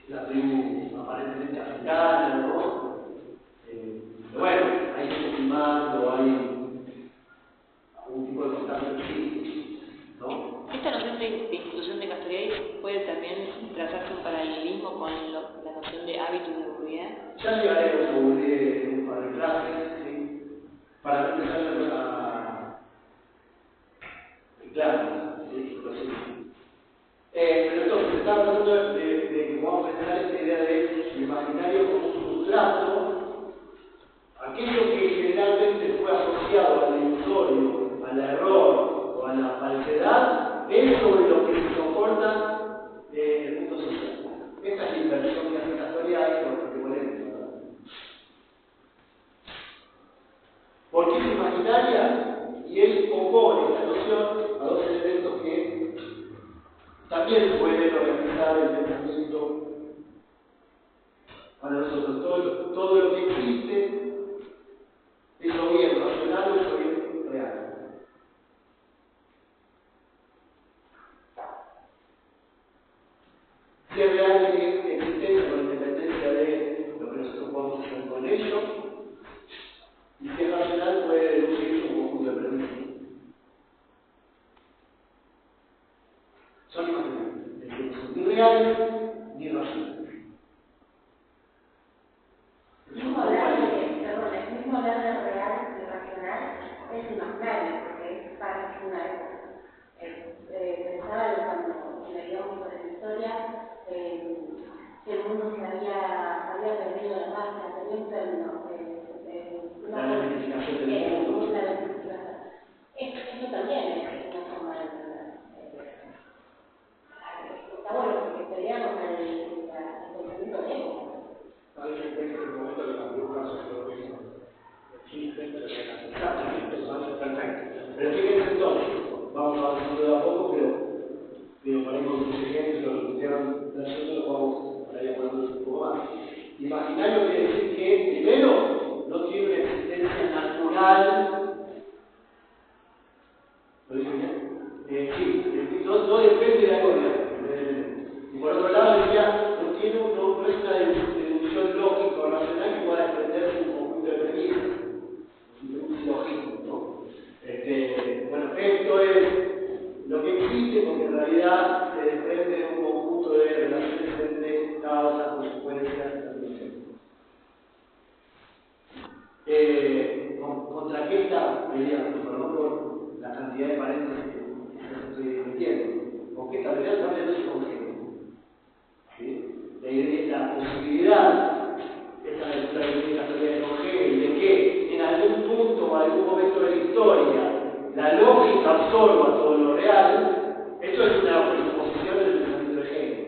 la tribu aparentemente africana, ¿no? Pero bueno, hay gente filmando, hay algún tipo de contacto que existe, ¿no? Esta noción de institución de Castoriadis puede también trazarse un paralelismo con la noción de hábitus de Bourdieu. Ya llegaremos a Bourdieu en un par de clases, ¿sí? Para empezar a claro, ¿sí? Pero entonces, se está hablando de que vamos a presentar esta idea de imaginario como un sustrato, aquello que generalmente fue asociado al ilusorio, al error o a la falsedad, es sobre lo que se soporta el mundo social. Esta es la inversión que hace Castoriadis, bastante polémica, ¿verdad? ¿Por qué es imaginaria? Y él compone esta noción a dos elementos que también pueden organizar el pensamiento para nosotros. Todo lo que existe es o bien racional o es bien real. Si es real tiene existencia con independencia de lo que nosotros podemos hacer con ello, y si es racional puede deducirse un conjunto de premisas. Son imaginarios, es decir, no son ni reales ni racionales. Mismo hablar de real y racional es imaginario, porque es para una época. Pensaba cuando leíamos sobre la historia que el mundo se había perdido la paz, se había un término. La identificación del mundo. Una identificación. Eso también es una forma de está bueno, porque peleamos el pensamiento de época. Hay un texto en el momento que las brujas son lo mismo. Existen, pero no Perfecto. Pero fíjense entonces, vamos avanzando de a poco, pero por ahí con sus ejemplos, lo que ustedes trayendo, lo vamos por ahí acordándonos un poco más. Imaginario quiere decir que, primero, no tiene una existencia natural. ¿Lo dije bien? Sí, no depende de algo real. Y por otro lado decía, no es una deducción lógica o racional que pueda desprenderse de un conjunto de premisas, un silogismo, ¿no? Bueno, esto es lo que existe porque en realidad se desprende de un conjunto de relaciones entre causas, consecuencias, transmisión. ¿Contra qué está peleando? Perdón por la cantidad de paréntesis que estoy metiendo. ¿Con qué está peleando? Está peleando con género. ¿Sí? La posibilidad, esta lectura que tiene Castoriadis de Evangelio, de que en algún punto o algún momento de la historia la lógica absorba todo lo real, esto es una pressuposición del pensamiento de género.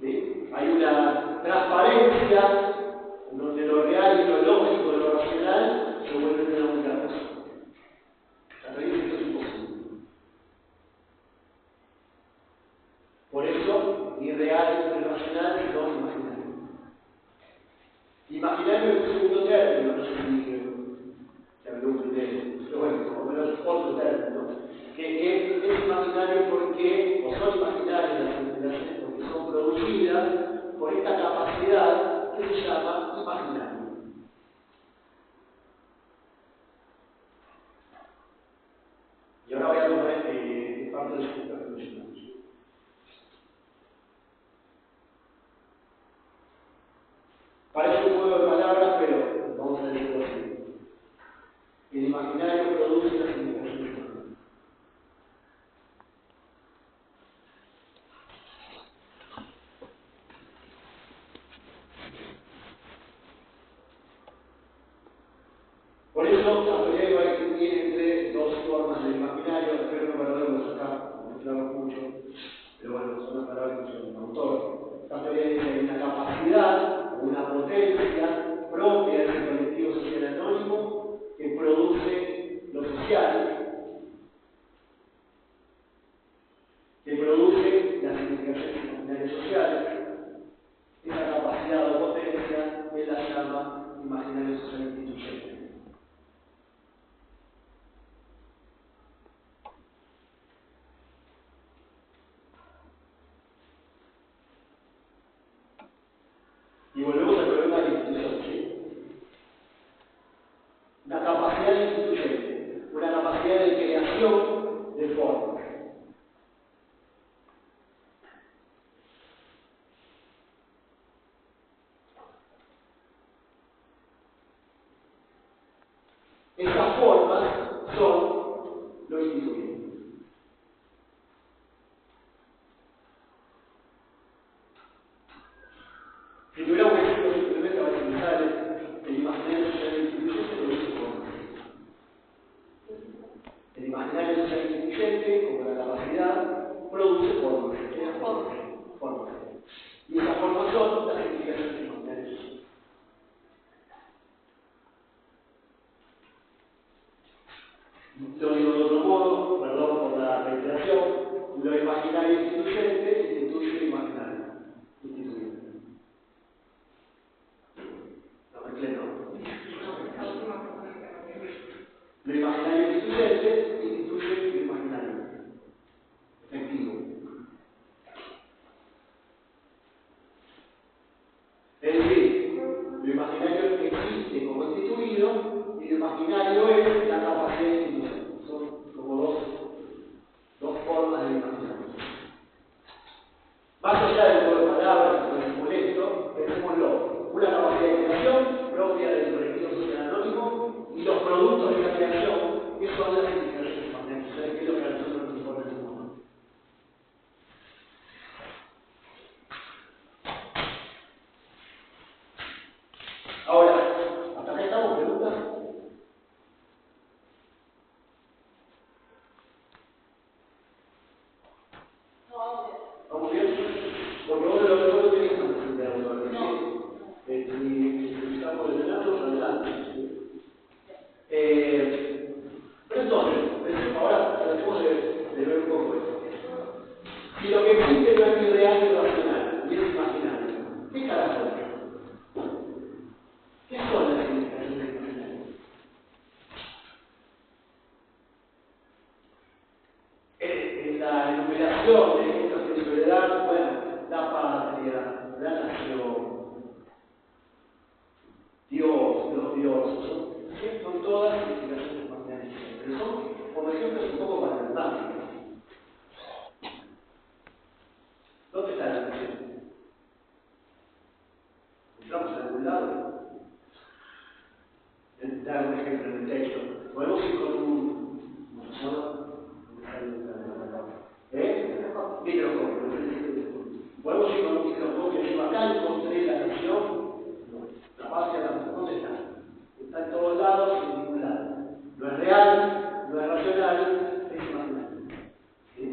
¿Sí? Hay una transparencia donde lo real y lo lógico, lo racional, se vuelven una única cosa. Castoriadis dice que esto es imposible. imaginario es un segundo término, no sé si habló un primero, pero bueno, por lo menos otro término, que es imaginario porque, o son imaginarias las interpretaciones porque son producidas por esta capacidad que se llama imaginario. Y ahora voy a tomar parte de su interpretación. Parece un juego de palabras, pero vamos a decirlo así. El imaginario produce las significaciones. Por eso, la teoría va a distinguir entre dos formas de imaginario. Espero no perderlos acá, no claro mucho, pero bueno, son las palabras que usa el autor. La teoría dice que hay una capacidad, una potencia propia de ese colectivo social anónimo que produce lo social, que produce las significaciones imaginarias sociales. Esa capacidad o potencia él la llama imaginario social instituyente. Y volvemos al problema de la institución, ¿sí? Una capacidad instituyente, una capacidad de creación de formas. Esas formas son lo instituido. Si tuviéramos que decirlo simplemente, a utilizar el imaginario social instituyente produce formas. El imaginario social instituyente, como la capacidad, produce formas. Formas. Y esas formas son las significaciones imaginarias. Lo digo de otro modo, perdón por la reiteración, lo imaginario instituyente instituye lo imaginario. Instituye. Lo mezclé, ¿no? Lo imaginario instituyente instituye lo imaginario. Efectivo. Es decir, lo imaginario existe como instituido y lo imaginario es la capacidad de institución. Son como dos formas de imaginario. Más allá del juego de palabras, que es molesto, pensémoslo, una capacidad de creación propia del colectivo social anónimo y los productos de esa creación, que son las significaciones imaginarias. ¿Sabes qué es lo que a nosotros nos importa en el mundo? Ahora, ¿hasta acá estamos? ¿Preguntas? ¿Vamos bien? Porque vos no lo tenías tan presente de autor, ¿sí? Si estamos ordenados, adelante. Pero entonces, ahora tratemos de ver un poco esto. Si lo que existe no es ni real ni racional, y es imaginario, ¿qué carajo es? ¿Qué son las significaciones imaginarias? En la enumeración de ejemplos que suele dar, bueno, la patria, la nación, Dios, los dioses, son todas significaciones imaginarias, pero son, como ejemplos, un poco paradigmáticos. ¿Dónde está la nación? ¿Entramos en algún lado? Dar un ejemplo en el texto. Podemos ir con un microscopio. Podemos ir con un microscopio. Digo, acá encontré la nación. No. La patria tampoco. ¿Dónde está? Está en todos lados y en ningún lado. No es real, no es racional, es imaginario. ¿Sí?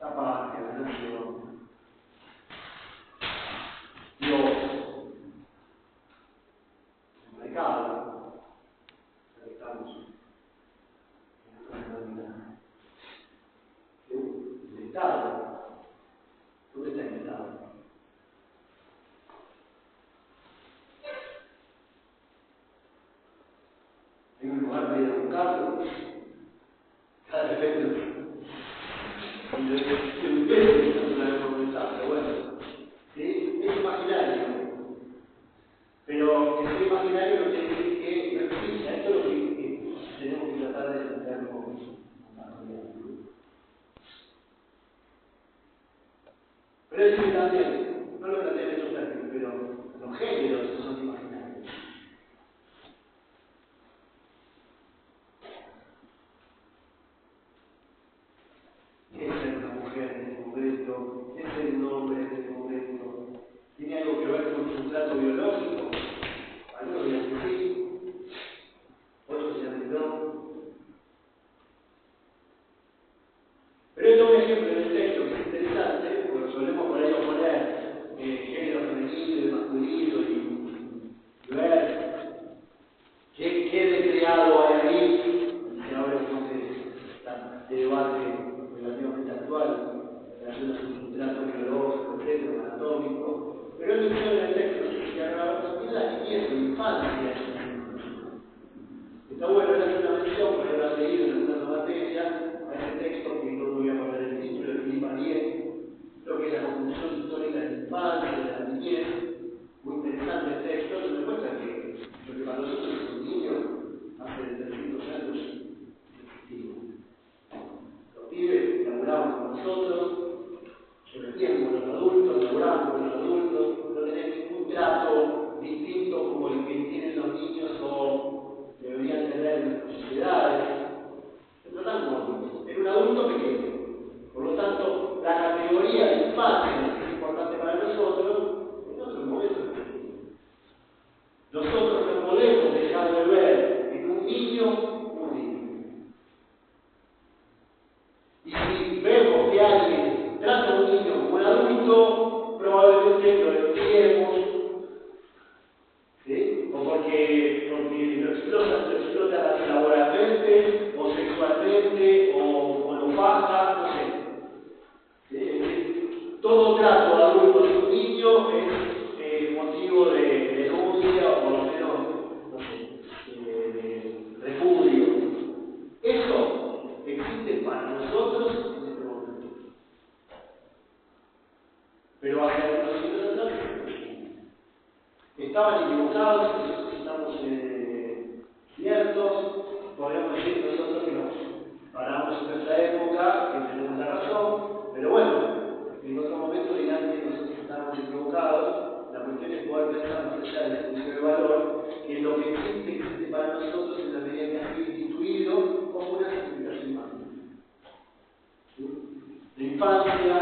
La patria, la nación, Dios, el mercado, ahí estamos. salir a buscarlo. Cada vez y ustedes no sabemos pensar, pero bueno, ¿sí? Es imaginario. Pero ese imaginario no quiere decir que no exista. Esto es lo que tenemos que tratar de entenderlo con realidad. Pero es que también, no lo planteé en estos términos, pero los géneros son imaginarios. ¿Qué es ser una mujer en este momento? ¿Qué es ser un hombre en este momento? ¿Tiene algo que ver con su trato biológico? Algunos dirán que sí, otros dirán que no. Pero esto es un ejemplo en el texto que es interesante, porque solemos por ahí poner género femenino y masculino y ver qué descreado hay ahí, y ahora este debate relativamente actual, en relación a su trato biológico, etcétera, anatómico. Pero él menciona en el texto, no sé si también la niñez, la infancia. Está bueno, él hace una mención, por haberla leído en alguna materia, a ese texto que no voy a poner el título, de Philippe Arié, lo que es la construcción histórica de la infancia, de la niñez. Muy interesante el texto, que me muestra que lo que para nosotros es un niño, hace 300 años existimos. Los pibes laburaban con nosotros, se metían con los adultos, laburaban con los adultos, no tenían ningún trato distinto como el que tienen los niños o deberían tener en nuestras sociedades. Se tratan como adultos. Era un adulto pequeño. Por lo tanto, la categoría de infancia, que es importante para nosotros, en otros momentos es pequeño. Nosotros no podemos dejar de ver en un niño un niño. Y si vemos que alguien trata a un niño como un adulto, probablemente lo denunciemos, ¿sí? O porque lo explota laboralmente, o sexualmente, o lo baja, no sé. ¿Sí? Todo trato de adulto a un niño es motivo de denuncia, o por lo menos, no sé, de repudio. Eso existe para nosotros en este momento. Pero hace algunos siglos atrás estaban equivocados, nosotros estamos ciertos, podemos decir nosotros que nos paramos en nuestra época, que tenemos la razón, pero bueno, en otro momento dirán que nosotros estábamos equivocados. La cuestión es poder pensar más allá del juicio de valor, que lo que existe para nosotros en la medida que ha sido instituido como una significación infantil. La infancia,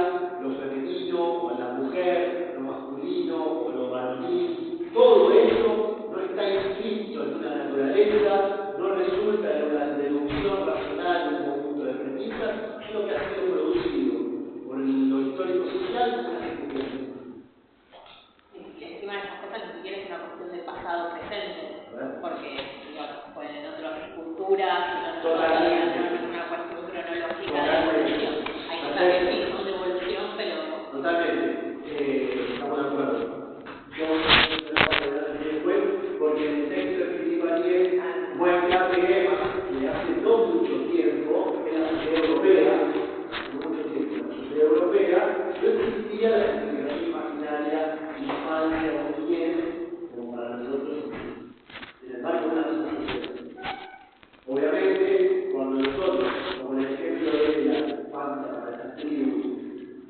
lo femenino, o la mujer, lo masculino, o lo varonil, todo eso no está inscrito en una naturaleza, no resulta de una deducción racional de un conjunto de premisas, sino que ha sido producido por lo histórico social como una significación. Y encima de esas cosas ni siquiera es una cuestión del pasado presente, porque pues en otras culturas, en una cuestión cronológica de evolución. Hay cosas que sí son de evolución, pero... Totalmente, estamos de acuerdo. Yo después, porque en el texto de Philippe Arié muestra que hace no mucho tiempo, en la sociedad europea, no existía la significación imaginaria, infancia o niñez, como para nosotros en el marco de una misma sociedad. Obviamente, cuando nosotros, como en el ejemplo de la panza para estas tribus,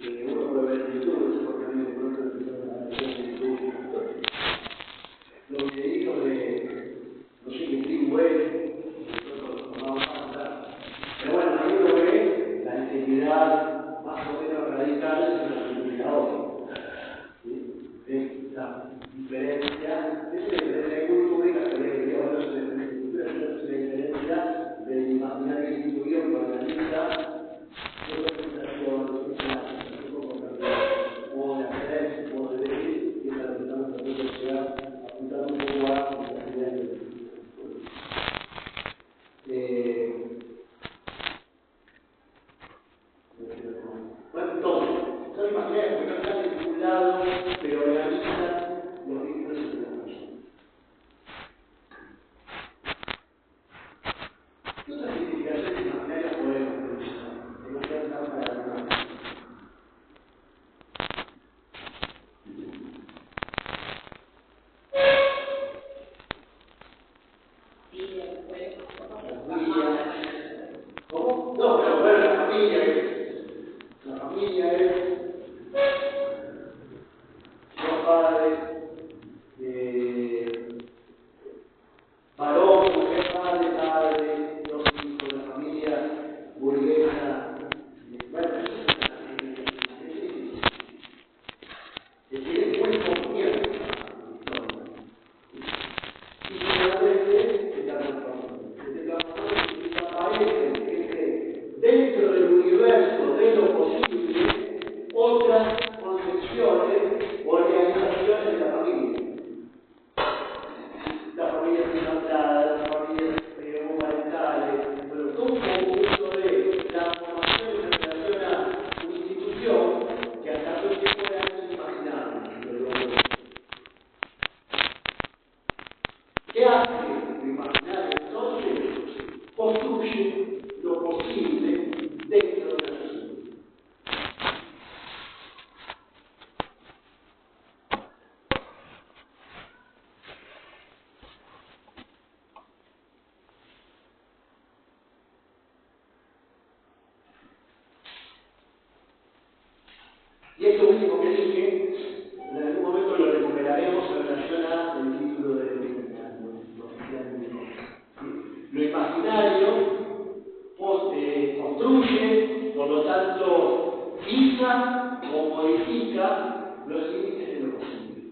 que uno puede ver en YouTube, no sé por qué a mí me conozco el episodio de la versión de YouTube, los videitos de no sé qué tribu es, nosotros tomamos panza, pero bueno, ahí uno ve la integridad más o menos radical de una cultura y la otra. ¿Sí? Esta diferencia, es una diferencia cultural que habría que hablar de la cultura, es una diferencia del imaginario instituido que organiza su representación, su modo de hacer, su modo de decir, que es a lo que estamos tratando de llegar, apuntando un poco a las ideas de ¿Qué hace lo imaginario entonces? Construye lo posible dentro de la realidad. Y esto último que dije, en algún momento lo recuperaremos en relación al título de lo imaginario construye, por lo tanto, fija o modifica los límites de lo posible.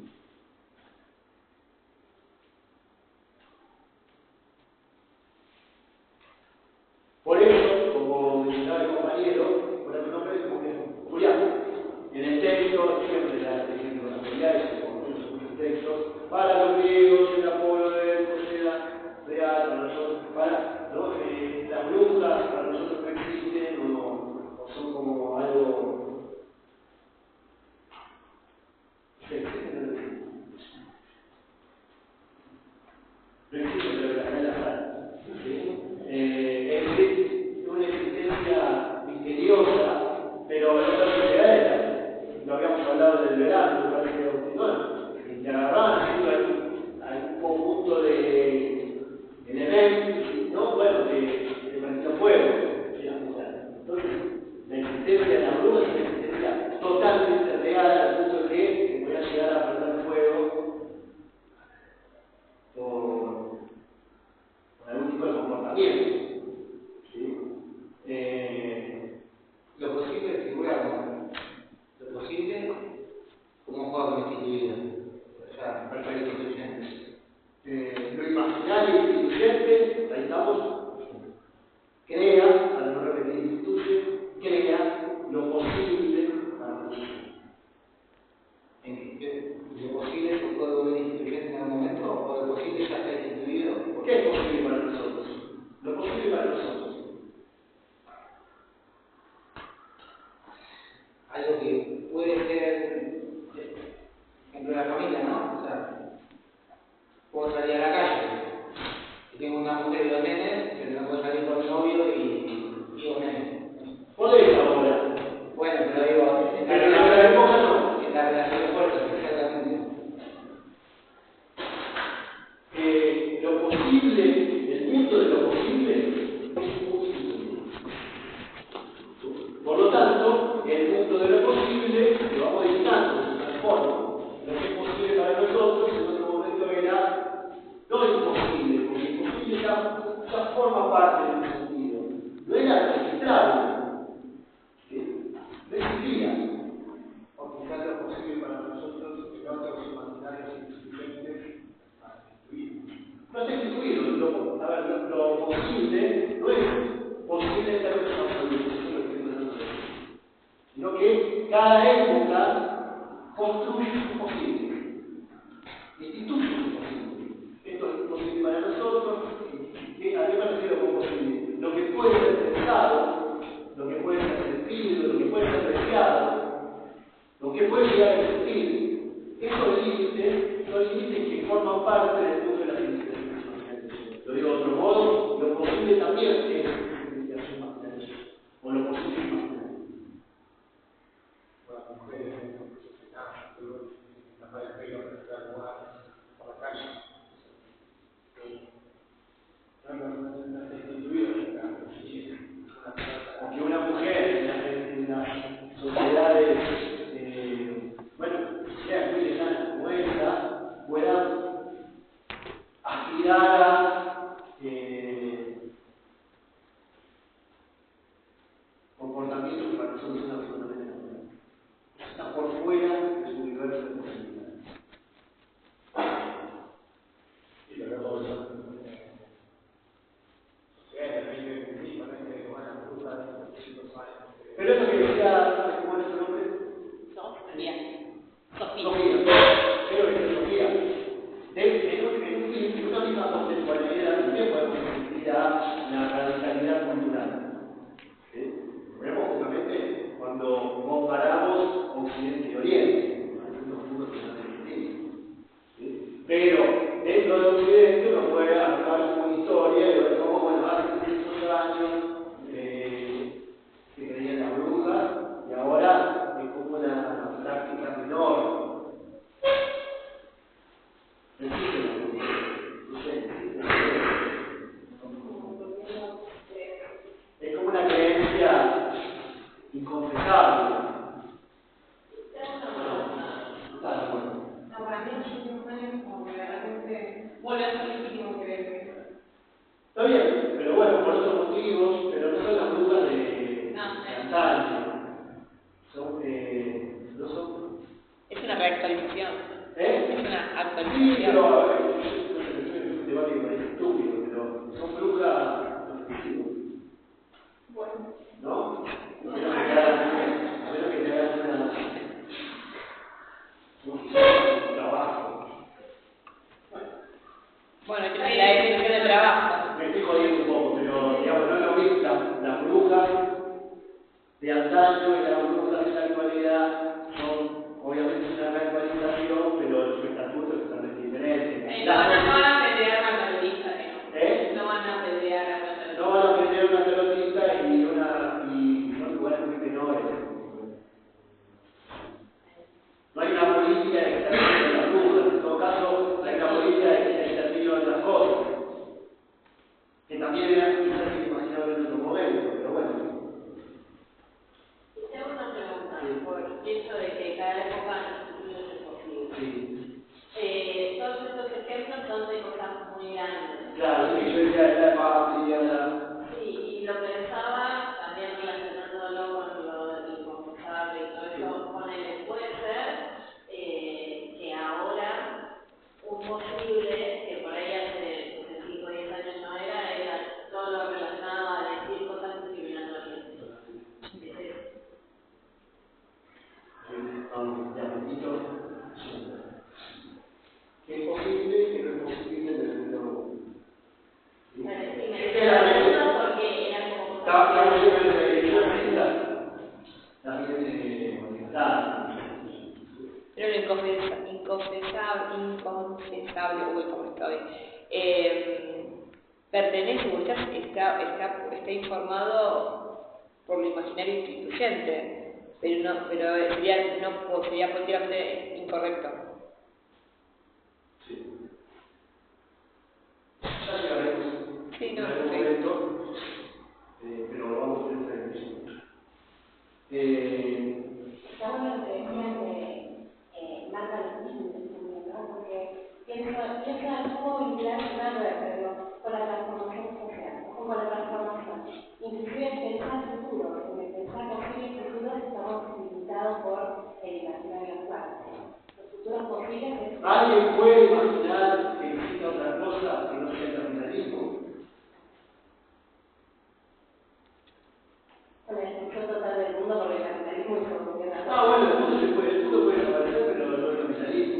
Por eso, como mencionaba el compañero, por el nombre es Julián, en el texto siempre da ejemplos materiales, como muchos textos, para los griegos el Apolo de era real, para nosotros, las brujas para nosotros no existen o son como algo. ¿Sí existen? No existen, pero la realidad es una existencia misteriosa, pero no es lo habíamos hablado del verano, me parece que te agarraban haciendo algún conjunto de elementos, ¿no? Bueno, que parecía fuego. Entonces, la existencia de la bruja es una existencia totalmente real, al punto de que voy a llegar a prender fuego por algún tipo de comportamiento. ¿Sí? Lo posible figura lo posible como un juego instituido. O sea, perfecto instituyente. Lo imaginario y instituyente, ahí estamos, crea, para no repetir instituye, crea lo posible para nosotros. ¿Lo posible se puede volver instituyente en algún momento o lo posible ya está instituido? ¿Qué es posible para nosotros? Lo posible para nosotros. Algo que puede ser, ejemplo de la familia, ¿no? O sea, puedo salir a la calle y tengo una mujer y dos nenes, pero no puedo salir con mi novio y dos nenes. Podés ahora. Bueno, pero digo, en Pero en la época no. En la relación de fuerzas, exactamente. Lo posible, el mundo de lo posible, es muy simple. Por lo tanto, el mundo de lo posible se va modificando, se transforma. Lo que es posible para nosotros en otro momento era no imposible, porque imposible ya forma parte de un sentido. No era registrable. ¿Sí? No existía. O quizás lo posible para nosotros en otros imaginarios instituyentes a instituir. No está instituido. Lo posible no es posible en términos absolutos, eso es lo que estoy tratando de decir. Sino que cada época construye su posible, instituye su posible. Esto es posible para nosotros. ¿A qué me refiero con posible? Lo que puede ser pensado, lo que puede ser sentido, lo que puede ser deseado, lo que puede llegar a existir. Esos límites son límites que forman parte del mundo de las limitaciones imaginarias. Lo digo de otro modo, lo posible también es limitación imaginaria, o lo posible imaginario. Bueno, las mujeres en la sociedad, la madre de pelo para estar por la calle. No está instituido O que una mujer en las sociedades, sociedades muy lejanas como esta, pueda aspirar a comportamientos que para nosotros son absolutamente naturales. Está por fuera de su universo de posibilidades. y lo luego Pero eso que decía, ¿cómo es su nombre? Sofía. Sofía. Creo que es Sofía. En una misma conceptualidad Está bien, pero bueno, por otros motivos, pero no son las brujas de antaño. Son, no son. Es una reactualización. ¿Eh? Es una Sí, actualización. pero es un debate que parece estúpido, pero son brujas positivas. Bueno. ¿No? A menos que te hagan un trabajo. Bueno, tiene la definición de trabajo. Me estoy jodiendo un poco, pero digamos, no es lo mismo las brujas de antaño y las brujas de la actualidad son obviamente una reactualización, pero los estatutos son totalmente diferentes. No van a pelear a la pelotita, No van a pelear a la pelotita. No van a pelear una pelotita y son lugares muy menores. No hay una política de exterminio de las brujas, en todo caso hay una política de exterminio de las cosas, que también era quizás inimaginable en otro momento, pero bueno. Tengo una pregunta, Sí. por el hecho de que cada época en el futuro es posible. Sí. Todos estos ejemplos son de cosas muy grandes. Claro, sí, yo decía de la patria, Sí, y lo pensaba también relacionándolo con lo del inconfesable y todo eso, ponele, puede ser que ahora un posible, que por ahí hace 5 o 10 años no era todo lo relacionado a decir cosas discriminatorias. que es posible, que no es posible en el mundo. Me pregunto porque eran como Estamos en la dirección también oriental. Pero lo inconfesable, uy, como estoy, pertenece, está informado por lo imaginario instituyente, pero sería políticamente incorrecto. Sí. Ya llegaremos. Sí, en no, algún sí. momento, pero vamos a tener una discusión. Está bueno lo que decían de marca los límites también, ¿no? Porque piensa cómo vincular una red, pero con la transformación social, o con la transformación. Inclusive pensar futuro, en el pensar posibles futuros estamos limitados por el imaginario actual. Los futuros posibles es... ¿Alguien puede imaginar que exista otra cosa que no sea el capitalismo? Con la destrucción total del mundo por el capitalismo y por Bueno, el mundo puede desaparecer, pero no el capitalismo.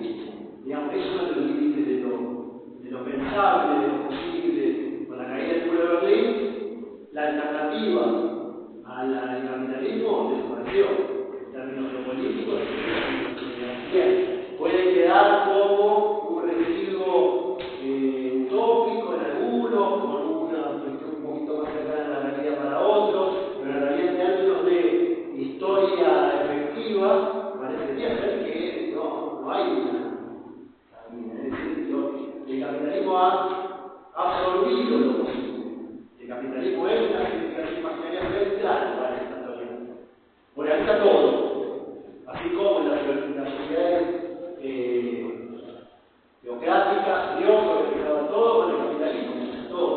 Digamos, esos son los límites de lo pensable, de lo posible. Con la caída del muro de Berlín, la alternativa al capitalismo desapareció. En términos geopolíticos, puede quedar como un residuo utópico en algunos, con una cuestión un poquito más cercana a la realidad para otros, pero en realidad en términos de historia efectiva, parecería ser que no hay una salida. Es decir, el capitalismo ha absorbido lo posible. El capitalismo es una significación imaginaria central para esta teoría. Organiza todo, así como en las sociedades teocráticas, Dios organizaba todo, con el capitalismo organiza todo.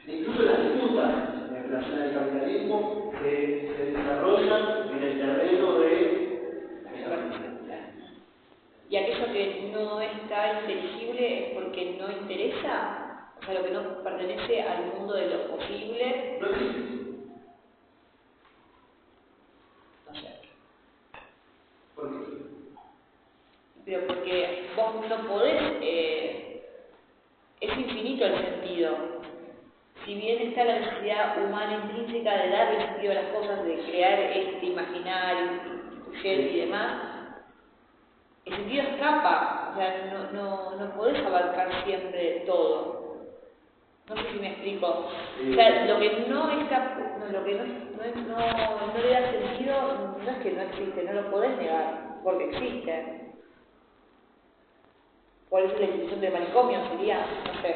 Incluso las disputas en relación al capitalismo se desarrollan en el terreno de ¿Y aquello que no está inteligible es porque no interesa? O sea, lo que no pertenece al mundo de lo posible. no existe. No sé. ¿Por qué? Pero porque vos no podés, es infinito el sentido. Si bien está la necesidad humana intrínseca de darle sentido a las cosas, de crear este imaginario, instituyente y demás, el sentido escapa, o sea, no podés abarcar siempre todo. No sé si me explico. O sea, lo que no está, lo que no le da sentido, no es que no existe, no lo podés negar, porque existe. Por eso la institución del manicomio sería, no sé.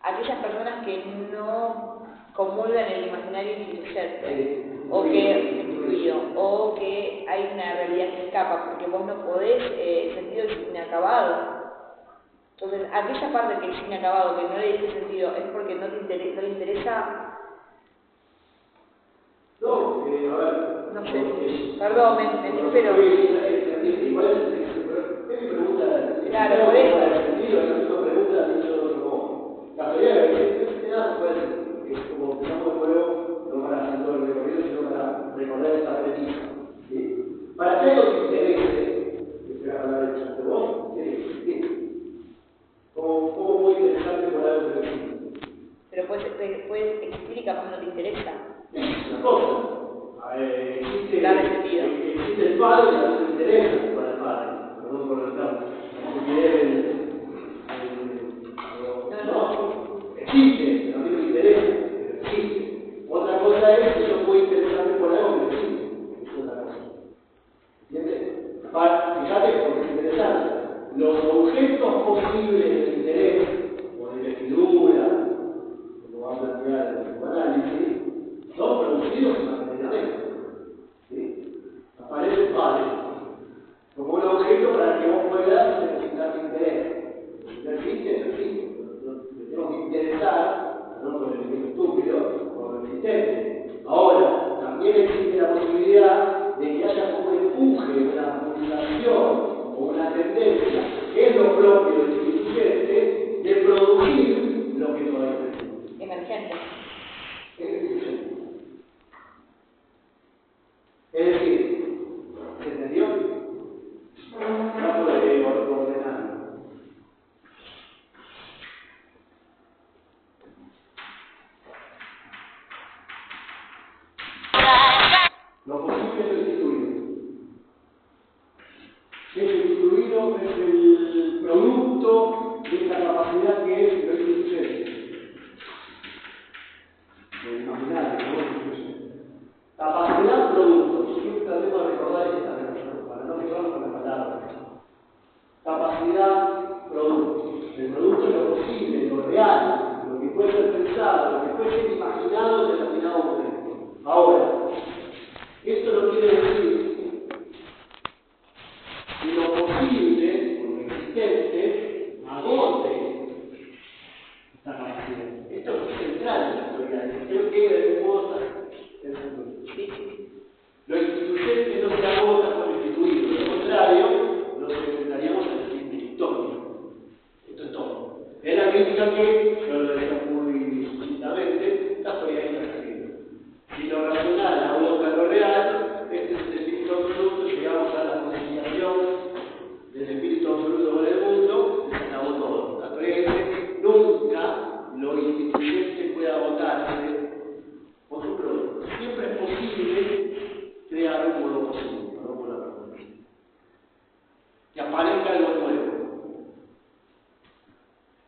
Aquellas personas que no comulgan el imaginario instituyente, o que hay una realidad que escapa, porque vos no podés, el sentido del inacabado. Entonces, aquella parte que es inacabado, que no le dice sentido, es porque no le interesa. No, a ver. No sé, perdón, me espero. Igual es mi pregunta. Claro, por eso. Sentido, es la misma pregunta dicho de otro modo. La teoría de la electricidad puede ser, es como empezamos de nuevo, no para hacer todo el recorrido, sino para recordar esta premisa. ¿Sí? Para que algo te interese, que la palabra de vos, tiene que existir. Como muy interesante por algo que existe. Pero puede existir y capaz no te interesa. Es una cosa. Existe el padre y a veces interesa para el padre. Perdón por el cambio. No, existe, pero a mí no me interesa, pero existe. Otra cosa es que yo puedo interesarme por algo que no existe. Es otra cosa. ¿Entiendes? Fíjate porque es interesante. Los objetos posibles de interés o de investidura, como va a plantear el psicoanálisis, son producidos imaginariamente. ¿Sí? Aparece el padre como un objeto para que vos puedas necesitar tu interés. No existe, no existe. Nos tenemos que interesar, no por el elemento estúpido, por lo existente. Ahora, también existe la posibilidad de que haya como un empuje, una pulsación o una tendencia, que es lo propio del instituyente, de producir lo que todavía no existe. Emergente. Es decir, ¿se entendió? Trato de ordenarlo. Lo posible es lo instituido. Eso instituido es el producto de esta capacidad que es lo instituyente. Lo imaginario, no lo instituyente. Capacidad, producto. Siempre tratemos de recordar esta relación, para no quedarnos con la palabra. Capacidad, producto. El producto es lo posible, lo real, lo que puede ser pensado, lo que puede ser imaginado en determinado momento. Ahora, esto no quiere decir que lo posible, o lo existente, agote esta capacidad. Esto es central en la teoría. Creo que de algún modo está en el futuro. Lo instituyente no se agota con lo instituido, de lo contrario, nos enfrentaríamos al fin de historia. Esto es todo. Es la crítica que, yo lo decía muy sucintamente, está por ahí transcrito. Si lo racional agota lo real, este es el espíritu absoluto, llegamos a la conciliación del espíritu absoluto con el mundo, se acabó todo. La teoría dice, nunca lo instituyente puede agotarse por su producto. Siempre es posible crear un modo posible, perdón por la pregunta. Que aparezca algo nuevo.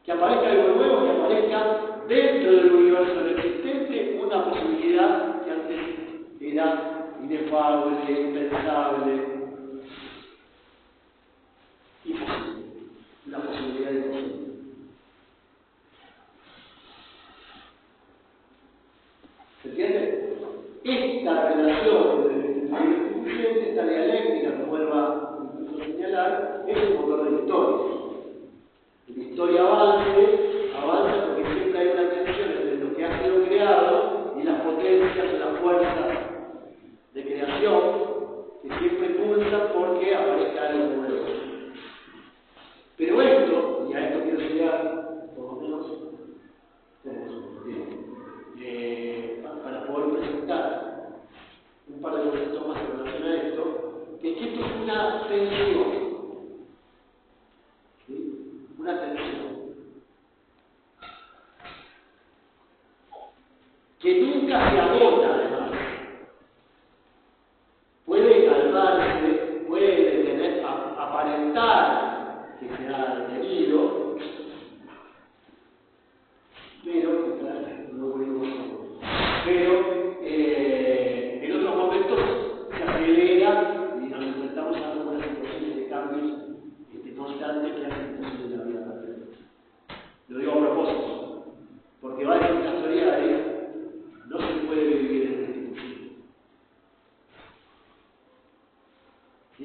Que aparezca algo nuevo, que aparezca dentro del universo del existente una posibilidad que antes era inefable, impensable, imposible. Una posibilidad imposible. ¿Se entiende? Esta relación entre el instituyente, esta dialéctica, como él va incluso a señalar, es el motor de la historia. La historia avanza porque siempre hay una tensión entre lo que ha sido creado y las potencias o las fuerzas de creación que siempre pulsan porque aparezca algo nuevo. Pero esto, y a esto quiero llegar, por lo menos, tenemos un tiempo, para poder presentar un par de conceptos más en relación a esto, que es que esto es una tensión. ¿Sí? Una tensión. Que nunca se agota, además. Puede calmarse, puede aparentar que se ha detenido, pero en otros momentos se acelera y nos enfrentamos a algunas situaciones de cambios constantes que hacen posible la vida perfecta. Lo digo a propósito, porque varias de las teorías no se puede vivir en una institución. ¿Sí?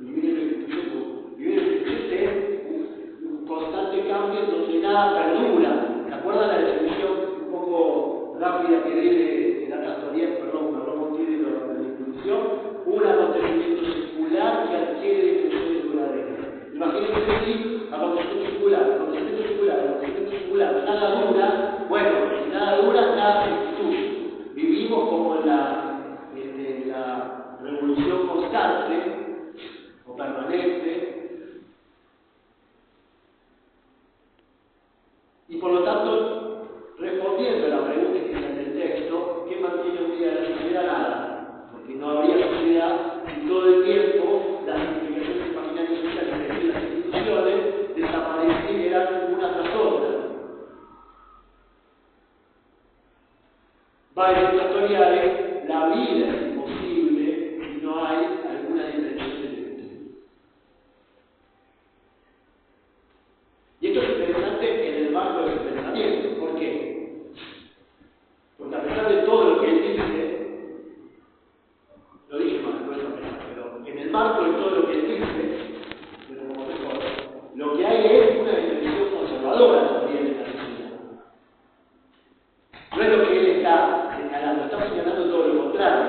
Vivir en una institución nada perdura. ¿Se acuerdan la definición un poco rápida que di de la casualidad? Perdón, Montiel de la introducción. Un acontecimiento singular que adquiere dimensiones duraderas. Imagínense si acontecimiento singular, nada dura. Bueno, si nada dura, nada se instituye. Vivimos como en la revolución constante o permanente, y por lo tanto, respondiendo a la pregunta que está en el texto, ¿qué mantiene unida la sociedad? Nada, porque no habría sociedad si todo el tiempo las implicaciones imaginarias sociales, es decir, las instituciones, desaparecieran una tras otra. Va a decir Castoriadis, la vida es imposible si no hay alguna dimensión de libertad. Y esto es interesante en el marco de su pensamiento. ¿Por qué? Porque a pesar de todo lo que él dice, lo dije mal, no es a pesar, pero en el marco de todo lo que él dice, pero como mejor, lo que hay es una dimensión conservadora también en la sociedad. No es lo que él está señalando, está señalando todo lo contrario.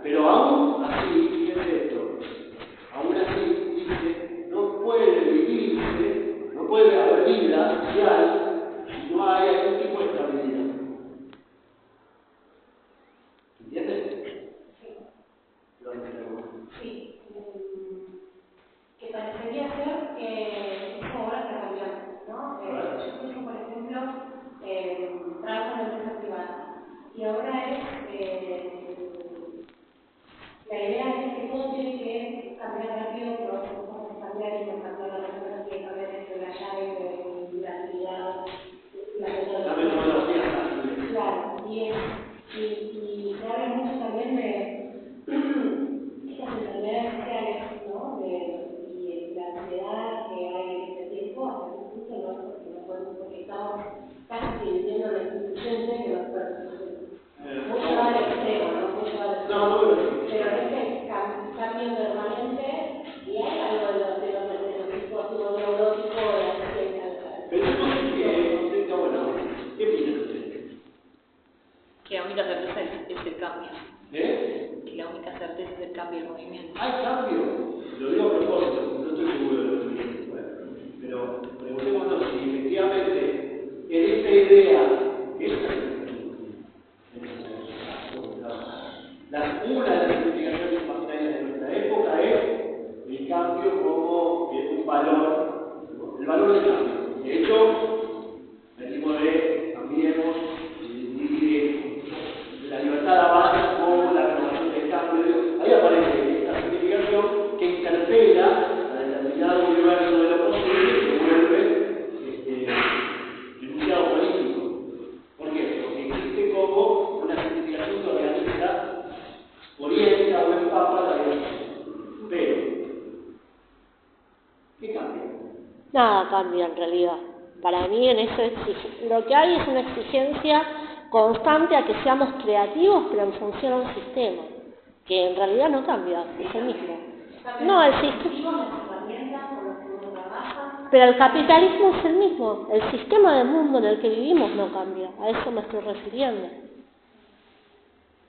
Pero aún así, fíjense esto, aún así dice, no puede vivirse, no puede haber vida social si no hay algún tipo de estabilidad. ¿Entiendes? Sí. Que parecería ser que eso ahora está cambiando, ¿no? Yo pienso, por ejemplo, trabajo en la empresa privada y ahora es la idea es que todo tiene que cambiar rápido, pero las cosas que cambiar y no cambiar las cosas que cambiar entre la llave de la actividad, la metodología. Claro, y se habla mucho también de estas enfermedades sociales, ¿no? Y la ansiedad que hay en este tiempo, hasta un punto no, porque estamos casi viviendo la institución que nos muy llevado al extremo, ¿no? Muy llevado al extremo. Pero este cambio permanente, y hay algo de los dispositivos neurológicos de la ciencia. Pensemos que, bueno, ¿qué piensan ustedes? Que la única certeza es el cambio. Que la única certeza es el cambio del movimiento. ¿Hay cambio? Lo digo a propósito, no estoy seguro de lo que estoy diciendo, pero preguntémonos si efectivamente en esta idea, una de las investigaciones imaginarias de nuestra época es el cambio como un valor, el valor del cambio. De hecho, venimos de cambiemos la libertad avanza como la renovación del cambio. Ahí aparece esta significación que interpela a determinado universo de lo posible y se vuelve enunciado político. ¿Por qué? Porque existe como una significación que organiza, orienta o empapa la vida. Pero, ¿qué cambia? Nada cambia en realidad. Para mí en eso lo que hay es una exigencia constante a que seamos creativos, pero en función a un sistema, que en realidad no cambia, es el mismo. No, el sistema. Pero el capitalismo es el mismo, el sistema del mundo en el que vivimos no cambia, a eso me estoy refiriendo.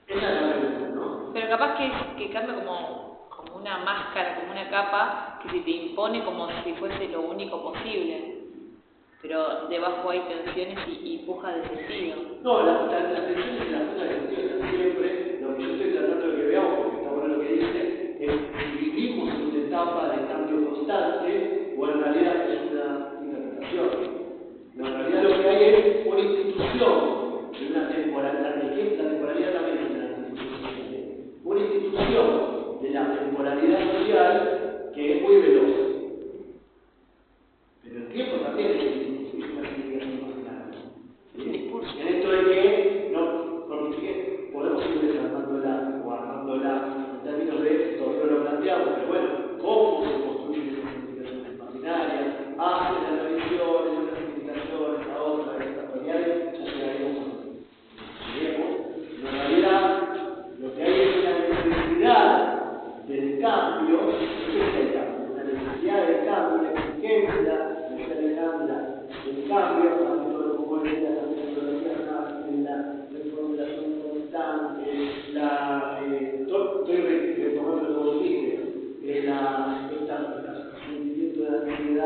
Esa es la pregunta, ¿no? Pero capaz que cambia como una máscara, como una capa que se te impone como si fuese lo único posible. Pero debajo hay tensiones y pujas de sentido. No, las tensiones y las pujas de sentido están siempre. Lo que yo estoy tratando de que veamos, porque está bueno lo que dice, es si vivimos en una etapa de cambio constante o en realidad es una interpretación. No, en realidad lo que hay es una institución de una temporalidad, la temporalidad también es una institución social. Una institución de la temporalidad social que es muy veloz. Pero el tiempo también es una significación más grande. ¿Sí? En esto de que no, porque podemos ir desarmándola o armándola en términos de todavía lo planteamos, pero bueno, ¿cómo se construye esa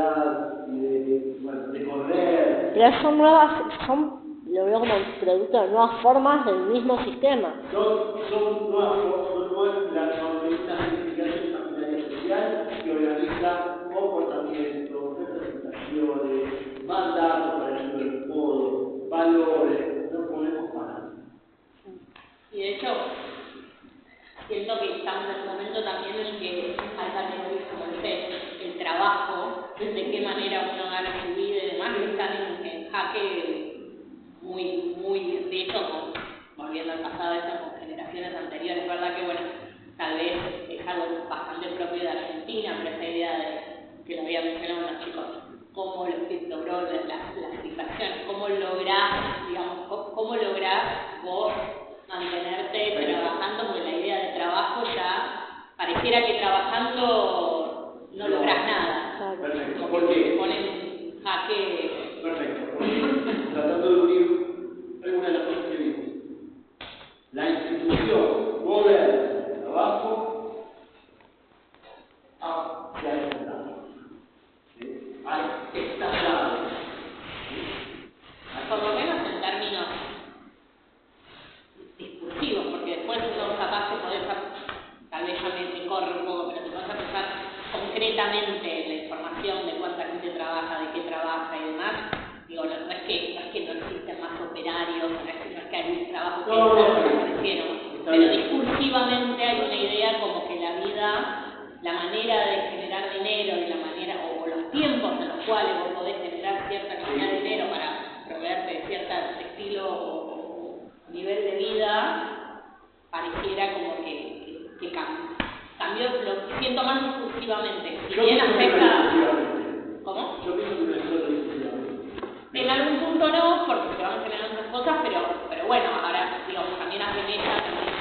ansiedad y de correr. Pero son nuevas, lo veo como producto de nuevas formas del mismo sistema. Son nuevas formas, son una significación imaginaria social que organiza comportamientos, representaciones, mandatos para el del modo, valores, no podemos parar. Y de hecho, siento que estamos en un momento también en que hay categorías como el trabajo, de qué manera uno gana su vida y demás, que están en jaque muy, de hecho, volviendo al pasado, con generaciones anteriores, ¿verdad? Que bueno, tal vez es algo bastante propio de Argentina, pero esa idea de, que lo había mencionado los chicos, cómo logró las situaciones, cómo lográs, digamos, cómo lográs vos mantenerte trabajando, porque la idea de trabajo ya pareciera que trabajando no lográs nada. Perfecto. Como que te ponen en jaque. Perfecto. Tratando de unir alguna de las cosas que vimos. La institución moderna del trabajo se ha inventado. Hay estallado. Por lo menos en términos discursivos, porque después uno capaz de poder, tal vez ya me corre un poco, pero te vas a pensar concretamente la información de cuánta gente trabaja, de qué trabaja y demás. Digo, no es que no existen más operarios, no es que hay trabajos que desaparecieron, pero discursivamente hay una idea como que la vida, la manera de generar dinero y la manera, o los tiempos en los cuales vos podés generar cierta cantidad de dinero para proveerte de cierto estilo o nivel de vida, pareciera como que cambió, lo siento más discursivamente. Si bien afecta. ¿Cómo? Yo pienso que no es solo discursivamente. En algún punto no, porque se van generando otras cosas, pero bueno, ahora, digamos, también afecta también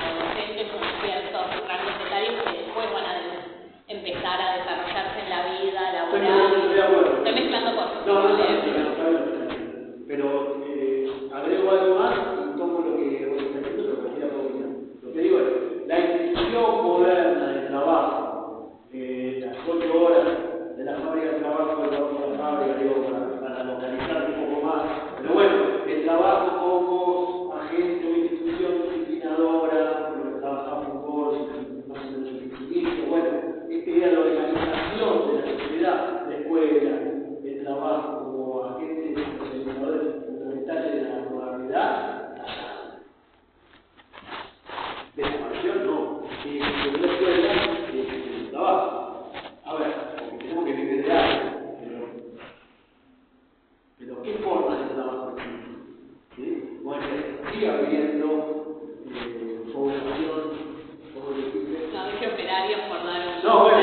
adolescentes con ciertos rangos etarios que después van a empezar a desarrollarse en la vida laboral. Estoy mezclando cosas. Pero agrego algo más y tomo lo que vos estás diciendo, pero cualquiera puede opinar. Lo que digo es, la institución moderna del trabajo, las 8 horas de la fábrica de trabajo, de la fábrica, digo, para localizar un poco más, pero bueno, el trabajo como agente o institución disciplinadora, lo que trabajamos vos, más o menos en el inicio, bueno, esta idea de la organización de la sociedad, la escuela, el trabajo como agentes organizadores fundamentales de la modernidad, desaparición no, y la escuela es el trabajo. Ahora, porque tenemos que vivir de algo, pero ¿qué forma de trabajo existe? ¿Sí? Bueno, sigue habiendo población, como dijiste. No dije operarios por dar un. No, bueno,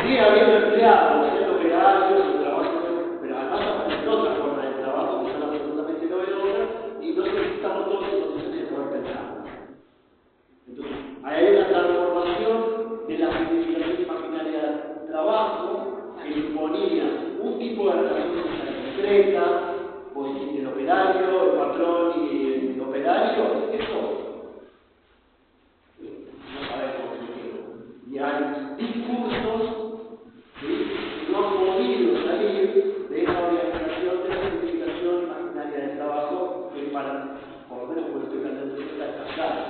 sigue habiendo empleados, operarios, trabajos, pero además aparecen otras formas de trabajo que son absolutamente novedosas y no sé si estamos todos en condiciones de poder pensar. Entonces, hay una transformación de la significación imaginaria del trabajo que imponía un tipo de relación social concreta, pues el operario, el patrón y el operario, eso no sabemos qué. Y hay discursos, ¿sí?, que no han podido salir de esa organización, de la significación imaginaria del trabajo, que para, por lo menos como estoy planteando, está escasada.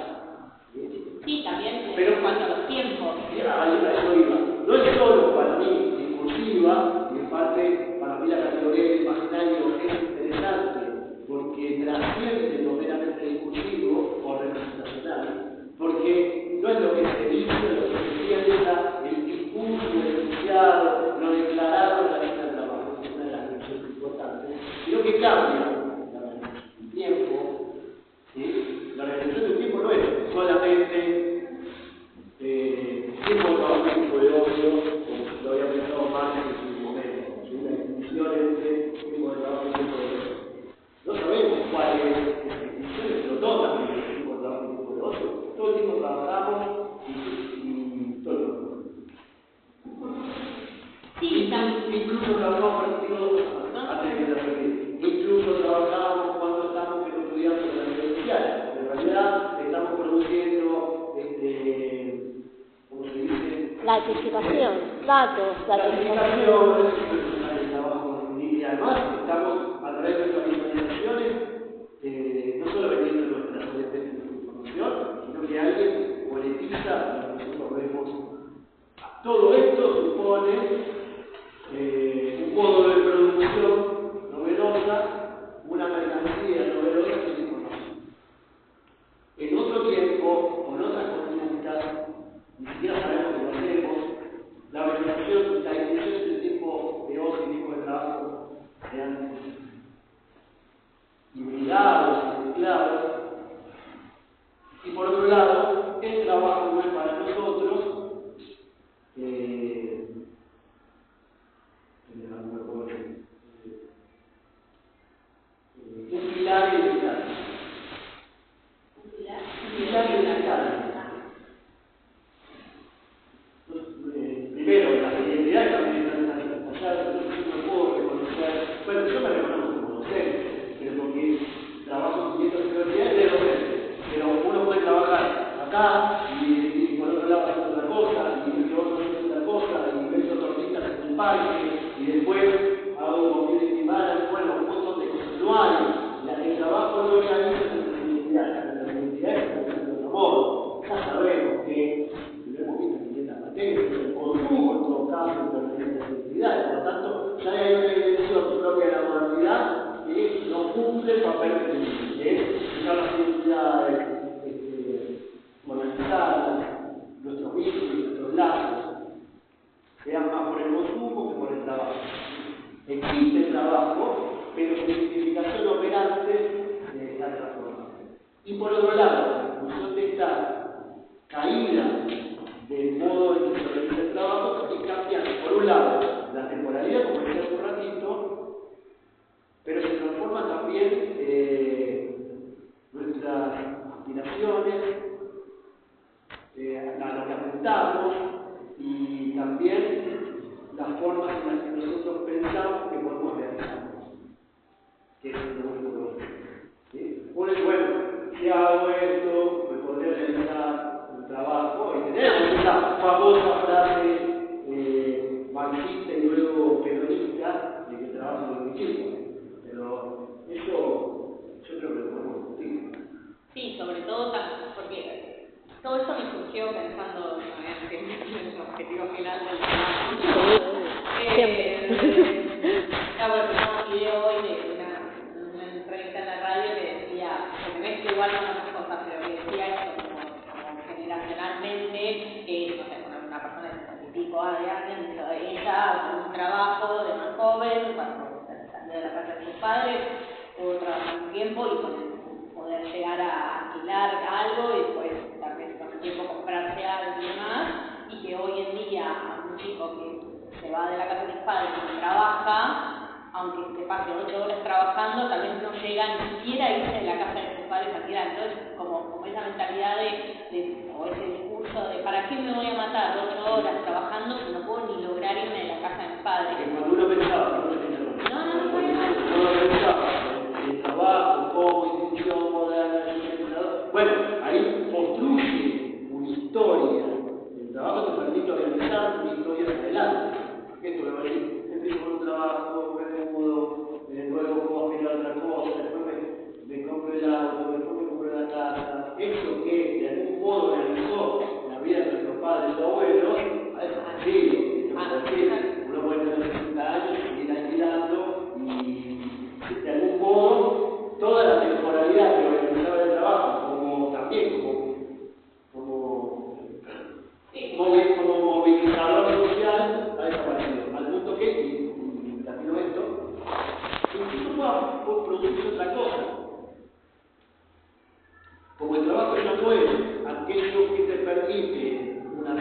Sí, también pero en cuanto a los tiempos. A eso iba. No es solo para mí discursiva, y en parte para mí la categoría del imaginario es interesante, porque trasciende lo meramente discursivo o representacional, porque no es lo que se dice, lo que se piensa, el discurso, el enunciado, lo declarado en la lista de trabajo, es una de las dimensiones importantes, sino que cambia el tiempo. ¿Sí? La organización del tiempo no es solamente tiempo de trabajo y tiempo de ocio, como lo había pensado Marx en su momento. ¿Sí? La distinción entre tiempo de trabajo y tiempo de ocio. No sabemos cuál es esa distinción, pero todos también tenemos tiempo de trabajo y tiempo de ocio. Todo el tiempo trabajamos y todo el tiempo. Sí, incluso trabajamos, incluso trabajamos cuando estamos estudiando en la universidad. En realidad estamos produciendo, ¿cómo se dice? La anticipación, datos, la anticipación. además estamos a través de nuestras visualizaciones, no solo vendiendo nuestra información, sino que alguien monetiza lo que nosotros vemos. Todo esto supone un modo de producción novedosa, una mercancía novedosa que es información. En otro tiempo, con otras conductas, ni siquiera sabemos que lo hacemos, la organización, la definición es el tiempo de ocio y tiempo de trabajo de antes. Hibridados, mezclados. Y por otro lado, el trabajo no es para nosotros un pilar identitario. Un pilar identitario. Primero, las identidades también están talladas, yo no puedo reconocer, bueno, yo me reconozco como docente, pero porque trabajo en 500 universidades de docente, pero uno puede trabajar acá y por otro lado hacer otra cosa, y otro hacer otra cosa, y ver tortitas en el parque, y después hago un community manager, bueno, un montón de cosas. No hay, el trabajo no organiza las identidades de otro modo. Ya sabemos que lo hemos visto en 500 materias, el consumo en todo caso pertenece a las identidades, por lo tanto, ya hay una dimensión propia de la modernidad que no cumple el papel que es fijar las identidades, organizadas, nuestros vínculos, nuestros lazos, sean más por el consumo que por el trabajo. Existe el trabajo, pero su identificación operante está transformada. Y por otro lado, en función de esta caída del modo en que se realiza el trabajo, también cambian, por un lado, la temporalidad, como decía hace un ratito, pero se transforman también nuestras aspiraciones, a lo que apuntamos y también las formas en las que nosotros pensamos que podemos realizarnos, que es lo único que ¿sí? Uno dice, bueno, si hago esto, me podría realizar un trabajo, y tenemos esa famosa frase marxista y luego peronista de que el trabajo es difícil, pero eso yo creo que lo podemos discutir. Sí, sobre todo porque todo esto me surgió pensando en el objetivo final del trabajo. Acabo de ver un video hoy de una entrevista en la radio que decía, porque mezcla igual con otras cosas, pero que decía esto como generacionalmente, no sé, una persona de 60 y pico de años, ella con un trabajo de más joven, cuando salió de la casa de sus padres, pudo trabajar un tiempo y poder llegar a alquilar algo y después también con el tiempo comprarse algo y demás, y que hoy en día un chico que se va de la casa de sus padres y trabaja, aunque se pase 8 horas trabajando, tal vez no llega ni siquiera a irse de la casa de sus padres a alquilar. Entonces, como esa mentalidad o ese discurso de ¿para qué me voy a matar 8 horas trabajando si no puedo ni lograr irme de la casa de mis padres? Que cuando uno pensaba, el trabajo como institución moderna, bueno, ahí construye una historia. El trabajo te permite organizar una historia hacia adelante. Esto lo voy a decir, empiezo con un trabajo, me mudo, luego puedo aspirar a otra cosa, después me compro el auto, después me compro la casa. Eso que de algún modo realizó la vida de nuestros padres y abuelos, a eso sí, uno puede tener 60 años y ir alquilando y de algún modo toda la temporalidad que organizaba el trabajo como movilizador social ha desaparecido. Al punto que, y termino esto, incluso puede producirse otra cosa. Como el trabajo ya no es aquello que te permite una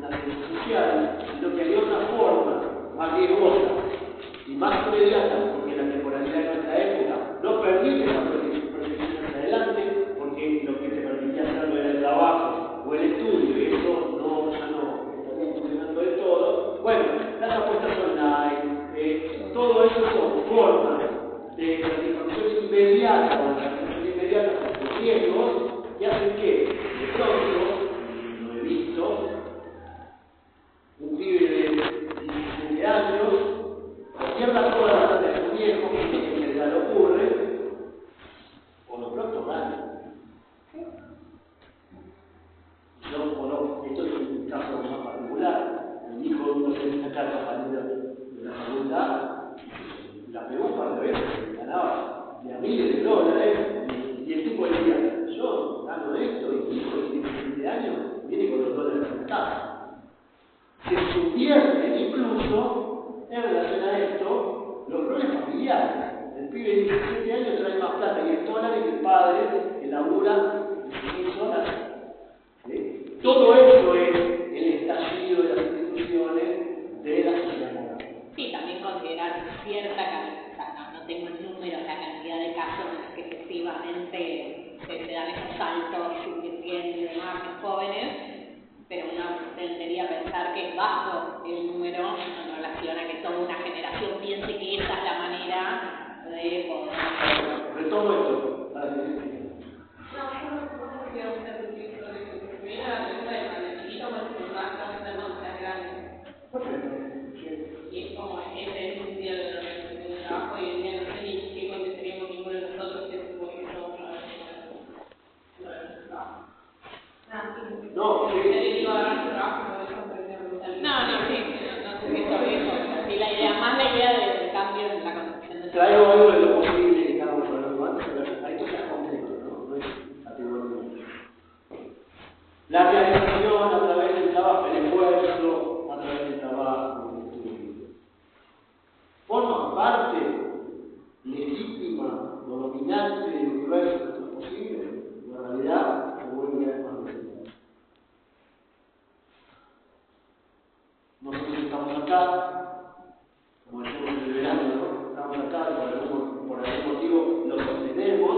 acción social, sino que hay otra forma más riesgosa y más inmediata, porque la temporalidad de nuestra época no permite la proyección hacia adelante, porque lo que te permitía hacerlo era el trabajo o el estudio, y eso ya no estaría funcionando del todo. Bueno, las apuestas online, todo eso son formas de satisfacción inmediata o satisfacción inmediata con riesgos que hacen que, de pronto, lo he visto, un pibe de 17 años pierda toda la tarde de su pibe de 17 años trae más plata y en dólares que el padre que labura 16 horas. ¿Sí? Todo eso es el estallido de las instituciones de la sociedad moderna. Sí, también considerar cierta cantidad, no tengo el número, la cantidad de casos en los que efectivamente se dan esos saltos subvirtiendo y demás en jóvenes, pero uno tendería a pensar que es bajo el número en relación a que toda una generación piense que esa es la manera de poder. Retomo esto para que se entienda. No, yo no quiero hacer un título de eso. Primero la pregunta de cuando chiquito más que más cuando seas grande. Y es como ese es un sentido de lo que es el trabajo y el día no sé ni qué contestaríamos ninguno de nosotros que supone que somos una vez en trabajo. No, sí. Digo, agarrar tu trabajo y por eso aprender a preguntar. No, sí, no sé si eso. Sí, la idea del cambio en la concepción de Traigo algo de lo posible que estábamos hablando antes, pero hay cosas concretas, ¿no? No es categoría. La realización a través del trabajo, el esfuerzo a través del trabajo, del estudio, forma parte legítima o dominante del universo de lo posible, la realidad se vuelve a más desigual. Nosotros estamos acá, como decimos en el verano, ¿no? Estamos acá y por algún motivo lo sostenemos,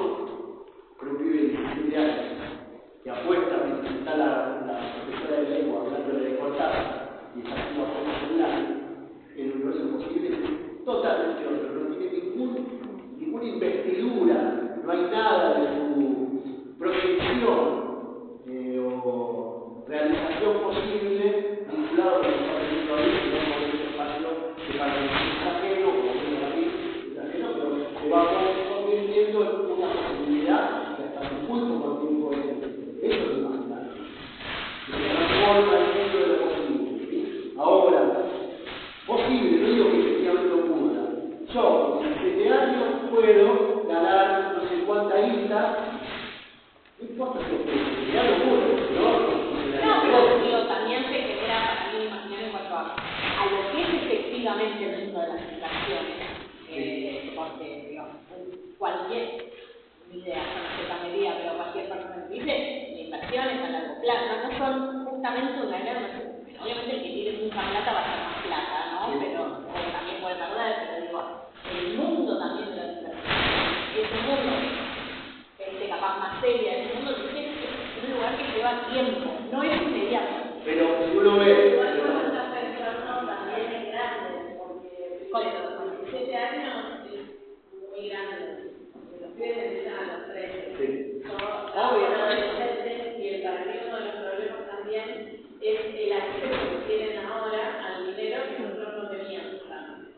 pero un pibe de 17 años que apuesta mientras está la profesora de lengua hablándole de Cortázar y está haciendo apuestas online, el universo posible es totalmente otro, no tiene ninguna investidura, no hay nada de su proyección o realización posible vinculado con lo que está haciendo ahí, sino con ese espacio que para el ajeno, como digo a mí, es ajeno, pero se va convirtiendo en una posibilidad que hasta muy poco tiempo es eso es imaginario. Se transforma el mundo de lo posible. ¿Sí? Ahora, posible, no digo que efectivamente ocurra. Yo, con 17 años, puedo ganar no sé cuánta guita. No importa si ocurre, ya no ocurre, No, pero digo, también se genera para mí imaginar en cuanto a lo que es efectivamente el mundo de las inversiones. Porque, digamos, cualquier idea, no sé tan medida, pero cualquier persona que dice, inversiones a largo plazo, no son justamente una gran. Obviamente el que tiene mucha plata va a tener más plata, ¿no? Pero también puede perder, pero digo, el mundo también de las inversiones es un mundo capaz más seria, el mundo es un lugar que lleva tiempo, no es inmediato. Pero si uno ve. Igual cuando estás pensando también es grande, porque con 17 años es muy grande. Los pibes empiezan a los 13. Sí. Son adolescentes y para mí uno de los problemas también es el acceso que tienen ahora al dinero que nosotros no teníamos antes.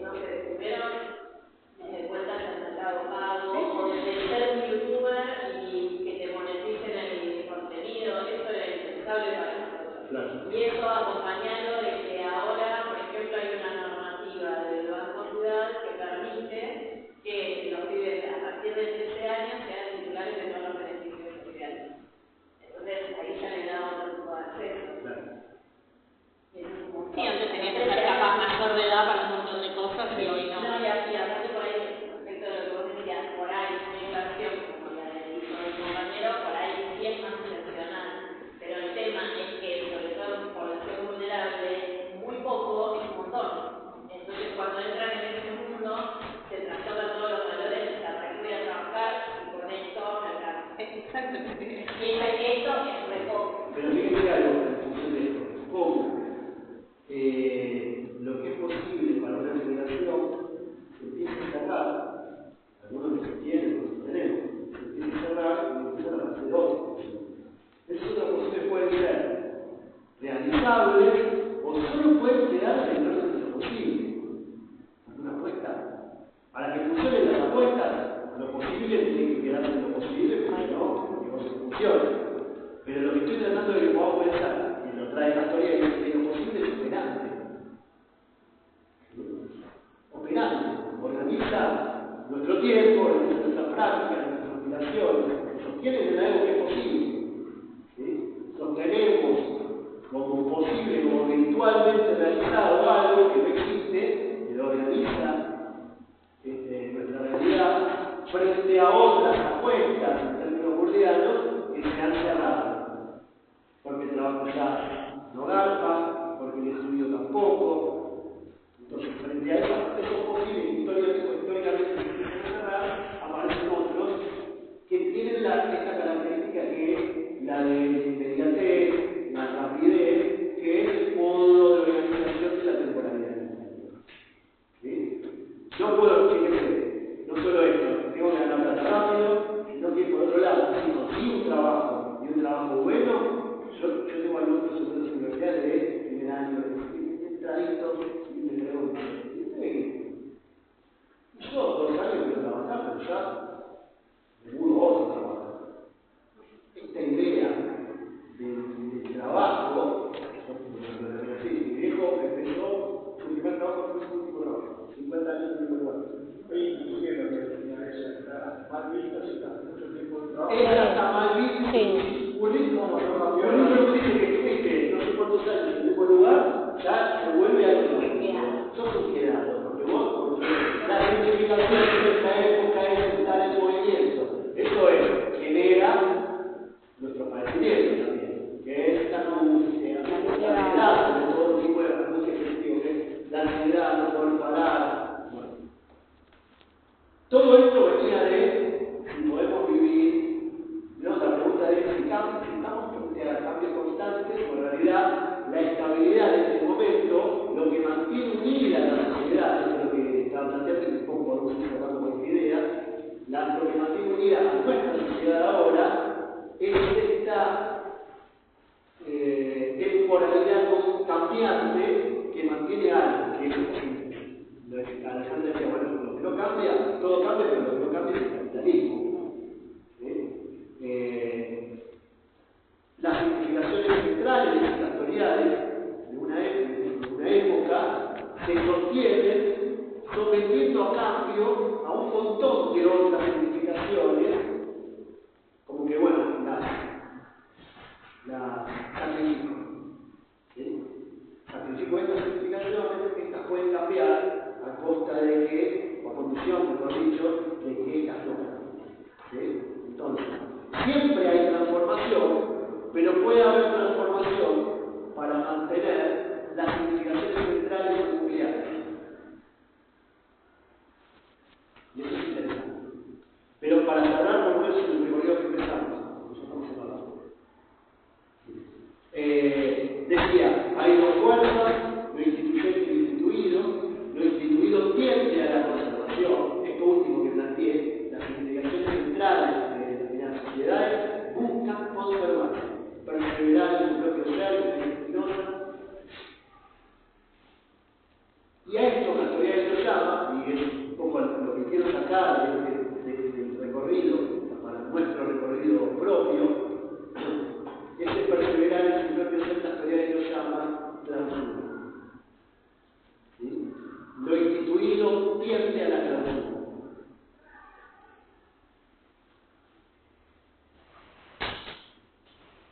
No sé, primero cuentas al mercado pago o de ser un youtuber y que te moneticen el contenido, eso era impensable para nosotros. Claro. Y eso acompañado de que ahora, por ejemplo, hay una normativa del Banco Ciudad que permite que los pibes a partir de 13 años sean titulares de todos los beneficios sociales. Entonces ahí ya le da otro tipo de acceso. Claro. Sí, antes tenía que ser capaz mayor de edad para un montón de cosas y hoy no. No, y aparte por ahí, respecto de lo que vos decías, por ahí una inversión como la del hijo del compañero, por ahí sí es más excepcional. Pero el tema es que, sobre todo en población vulnerable, muy poco es un montón. Entonces, cuando entran en ese mundo, se trastocan todos los valores, ¿para qué voy a trabajar? Y con esto me alcanza. Exacto. Y esto es re poco. Pero fíjense algo en función de esto. ¿Cómo? Lo que es posible para una generación se empieza a cerrar, algunos que se tienen, otros que tenemos, se empieza a cerrar y empiezan a hacer otros. Esas otras posibles pueden ser realizables o solo pueden quedarse en lo posible. Una apuesta. Para que funcionen las apuestas, lo posible tiene que quedarse en lo posible, porque no, que no se funcione. Pero lo que estoy tratando de que podamos pensar, y lo trae la historia, es que lo posible es operante. Operante, organiza nuestro tiempo, organiza nuestras prácticas, nuestras aspiraciones, sostienen en algo que es posible. ¿Sí? Sostenemos como posible, como virtualmente realizado algo que no existe, que lo organiza 50 años en el lugar. Hoy inclusive lo que señalé ya está mal visto, si está mucho tiempo en trabajo. Ella está mal visto. Sí. Un libro que dice que estuviste no sé cuántos años en el mismo lugar, ya se vuelve algo nuevo. Sos un quedado, porque la significación de esta época es estar en movimiento. Eso es, genera nuestro padecimiento también, que es la angustia, la ansiedad, sobre todo tipo de angustia efectiva, que es la ansiedad, no poder parar. Bueno. Todo esto venía de si podemos vivir, ¿no? La pregunta es si estamos frente a cambios constantes, o en realidad la estabilidad de este momento, lo que mantiene unida a la sociedad, eso es lo que estaba planteando, y un poco vamos a ir hablando con esta idea, lo que mantiene unida a nuestra sociedad ahora es esta temporalidad cambiante que mantiene algo, que es lo que Alejandro decía, bueno, lo que no cambia, todo cambia, pero lo que no cambia es el capitalismo. Las significaciones centrales dictatoriales de una época se sostienen sometiendo a cambio a un montón de otras significaciones, como que, bueno, las sacrifico. Sacrifico estas significaciones, estas pueden cambiar a costa de que, o a condición, mejor dicho, de que estas no cambien. Entonces, siempre hay transformación, pero puede haber transformación para mantener las significaciones centrales o nucleares. Y eso es interesante. Pero para cerrar, por lo menos en el recorrido que empezamos, nosotros hablamos. Decía, hay dos fuerzas, lo instituyente y lo instituido. Lo instituido tiende a la conservación, esto último que planteé, las significaciones centrales de determinadas sociedades buscan conservarse, perseverar en su propio ser, como dice Spinoza. Y a esto Castoriadis lo llama, y es un poco lo que quiero sacar del recorrido, para nuestro recorrido propio, ese perseverar en su propio ser, Castoriadis lo llama clausura. ¿Sí? Lo instituido tiende a la clausura.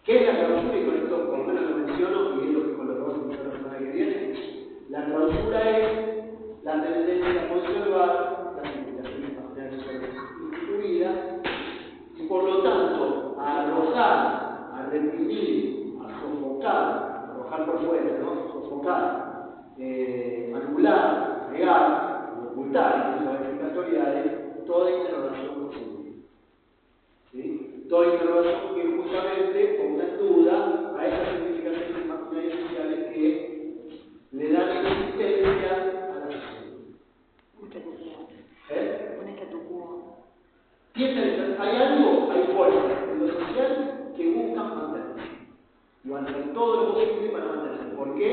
¿Qué es la clausura? Y con esto por lo menos lo menciono, y es lo que con lo que vamos a empezar la semana que viene. La clausura es la tendencia a conservar las significaciones materiales instituidas y por lo tanto a arrojar, a reprimir, a sofocar, arrojar por fuera, ¿no? Sofocar, anular, negar, ocultar, incluso a veces Castoriadis, toda interrogación posible. ¿Sí? Toda interrogación que justamente ponga en duda a esas significaciones imaginarias sociales que le dan existencia a la sociedad. Un statu quo. Hay algo, hay fuerzas en lo social que buscan mantenerse. Y van a hacer todo lo posible para mantenerse. ¿Por qué?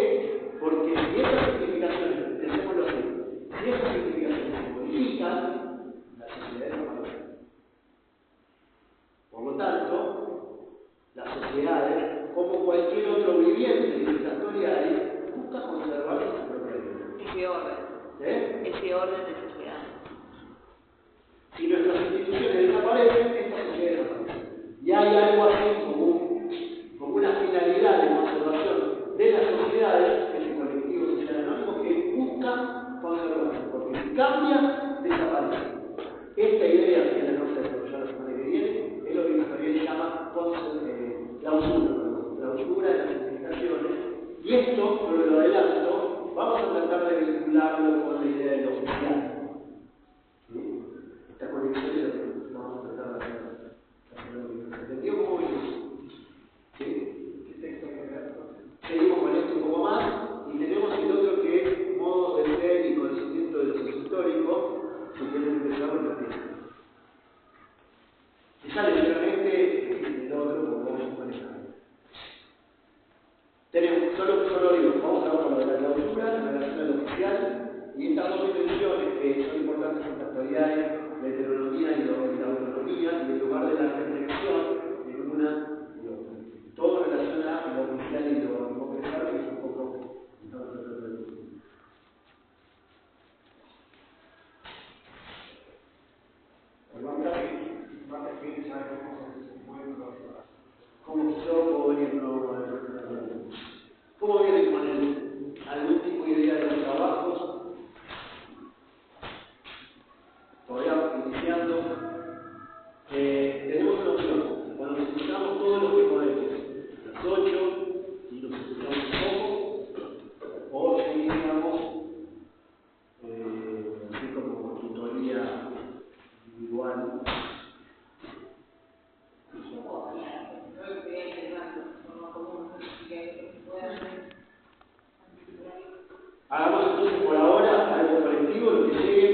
Porque si esas significaciones, pensémoslo así, si esas significaciones se modifican, la sociedad desaparece. Por lo tanto, las sociedades, como cualquier otro viviente dictatorial, busca conservar su propia vida. Ese orden. Ese orden de sociedad. Si nuestras instituciones desaparecen, esta sociedad desaparece. Y hay algo así como una finalidad de conservación de las sociedades, ese colectivo social anónimo, que busca conservarse. Porque si cambia, desaparece. Esta idea, que es la que vamos a desarrollar la semana que viene, es lo que Castoriadis llama clausura de las significaciones. Y esto, pero lo adelanto, vamos a tratar de vincularlo con la idea de lo oficial. ¿Sí? Esta conexión es lo que vamos a tratar de hacer. ¿Se entendió cómo es? ¿Sí? ¿Qué texto hay que ver? Seguimos con esto un poco más y tenemos el otro que es modos de ser y conocimiento de los históricos, si quieren empezar lo que si sale solamente el otro, como vamos a manejar. Tenemos, solo digo, vamos a ver con lo de la clausura en relación a lo oficial y estas dos dimensiones que son importantes en Castoriadis, la heteronomía y la autonomía, y el lugar de la reflexión en una y otra. Todo en relación a lo oficial y lo confesable, que es un poco. a ver cómo se pueden trabajar. ¿Cómo vienen con algún tipo de idea de los trabajos? Todavía iniciando. Tenemos una opción. Cuando nos escuchamos todos los que podemos, las 8, y nos escuchamos un poco, o si iniciamos así como tutoría individual. Hagamos entonces por ahora algo colectivo, lo que llegue.